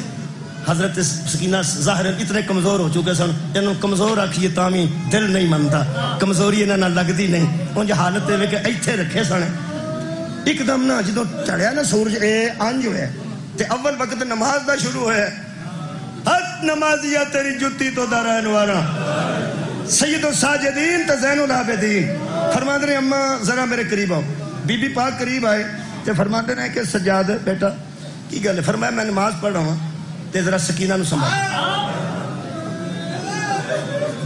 حضرت سکینہ ظاہر اتنے کمزور ہو چکے سن انہوں کمزور رکھیے تامی دل نہیں منتا کمزوری انہاں نال لگدی نہیں. انج حالت دے کہ ایتھے رکھے سن. ایک دم نا جدوں چڑھیا نا سورج اے انج ہوئے تے اول وقت نماز دا شروع ہوئے. حق نمازیہ تیری جتی تو دارین والا سید الساجدین تے زین العابدین. فرماتے ہیں اماں ذرا میرے قریب آؤ. بی بی پاک قریب آئے تے فرماتے ہیں کہ سجاد بیٹا کی گل ہے؟ فرمایا میں نماز پڑھ رہا ہوں تے ذرا سکینہ نو سنبھال.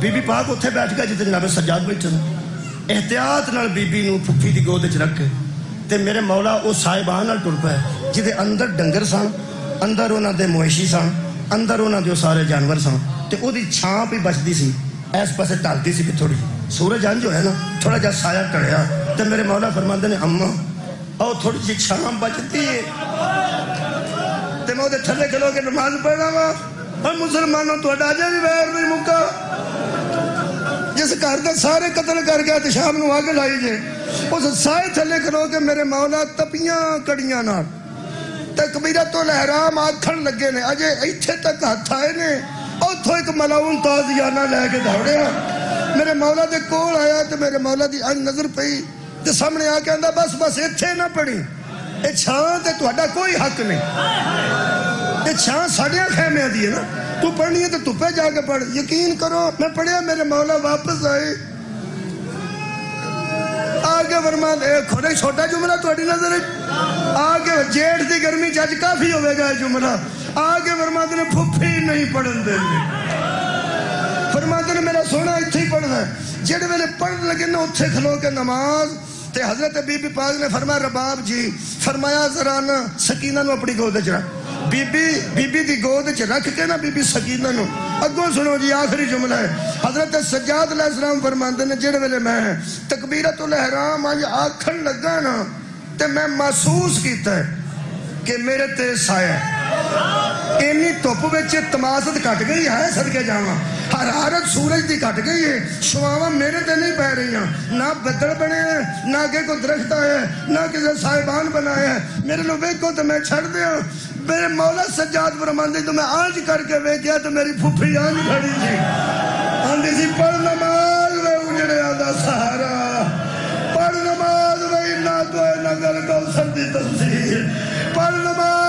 بی بی پاک اتھے بیٹھ گیا جتنے جناب سجاد بیٹھے احتیاط نال بی بی نو پھپھی دی گود وچ رکھ کے تے میرے مولا او صاحبان نال ٹر پئے جدے اندر ڈنگر سن اندر انہاں دے مویشی سن اندر انہاں دے سارے جانور سن تے او دی چھاں پہ بچدی سی ایس پاسے ٹالتی سی کہ تھوڑی سورج انج ہویا نا تھوڑا جا سایہ ٹڑیا تے میرے مولا فرماندے نے اماں او تھوڑی جی چھاں بچتی ہے تے میں دے تھلے کھلو کے نماز پڑھنا وا. اور مسلمانوں تہاڈا اجے بھی ویر نہیں مکا جس گھر دے سارے قتل کر گیا تے شام نو اگ لائی جے اس سائے تھلے کھلو کے میرے مولا تپیاں کڑیاں نال تکبیرۃ الاحرام آکھن لگے نے اجے ایتھے تک ہاتھ آئے نے اوتھوں ایک ملاؤن تازیانہ لے کے دوڑیا میرے مولا دے کول آیا تے میرے مولا دی انج نظر پئی تے سامنے آ کے آندا بس بس ایتھے نہ پڑھی اے چھاں تے تہاڈا کوئی حق نہیں. اے چھاں ساڈیاں خیمیاں دی ہے نا تو پڑھنی ہے تو پہ جا کے پڑھ. یقین کرو میں پڑھیا میرے مولا واپس آئے کے فرما دے کھوڑے چھوٹا جملہ تھوڑی نظر آ کے جیٹھ دی گرمی چاچ کافی ہوئے گا جملہ آ کے فرما دے پھپھی نہیں پڑھن دے فرما دے میرا سونا اتھے ہی پڑھنا ہے جڑے ویلے پڑھن لگے نا اتھے کھلو کے نماز تے حضرت بی بی پاک نے فرمایا رباب جی فرمایا ذرا نا سکینہ نو اپنی گود چ رکھ بی بی دی گود چ رکھ کے نا بی بی سکینہ نو اگوں سنو جی آخری جملہ ہے حضرت سجاد علیہ السلام فرماندے نے جڑے ویلے میں تکبیرۃ الاحرام آج آکھن لگا نا تے میں محسوس کیتا ہے کہ میرے تے سایہ اینی دھوپ وچ تمازت کٹ گئی ہے صدقے جاواں حرارت سورج دی کٹ گئی ہے شواواں میرے تے نہیں پہ رہی ہیں نہ بدل بنے ہیں نہ کہ کوئی درخت آیا ہے نہ کسی صاحبان بنایا ہے میرے لو ویکھو تو میں چھڑ دیا میرے مولا سجاد فرماندے تو میں آنج کر کے ویکھیا تو میری پھپھی آنج کھڑی تھی آندھی سی پڑھ نماز وے اجڑیا دا سہارا پڑھ نماز وے نہ تو نگر کوثر دی تفسیر پڑھ نماز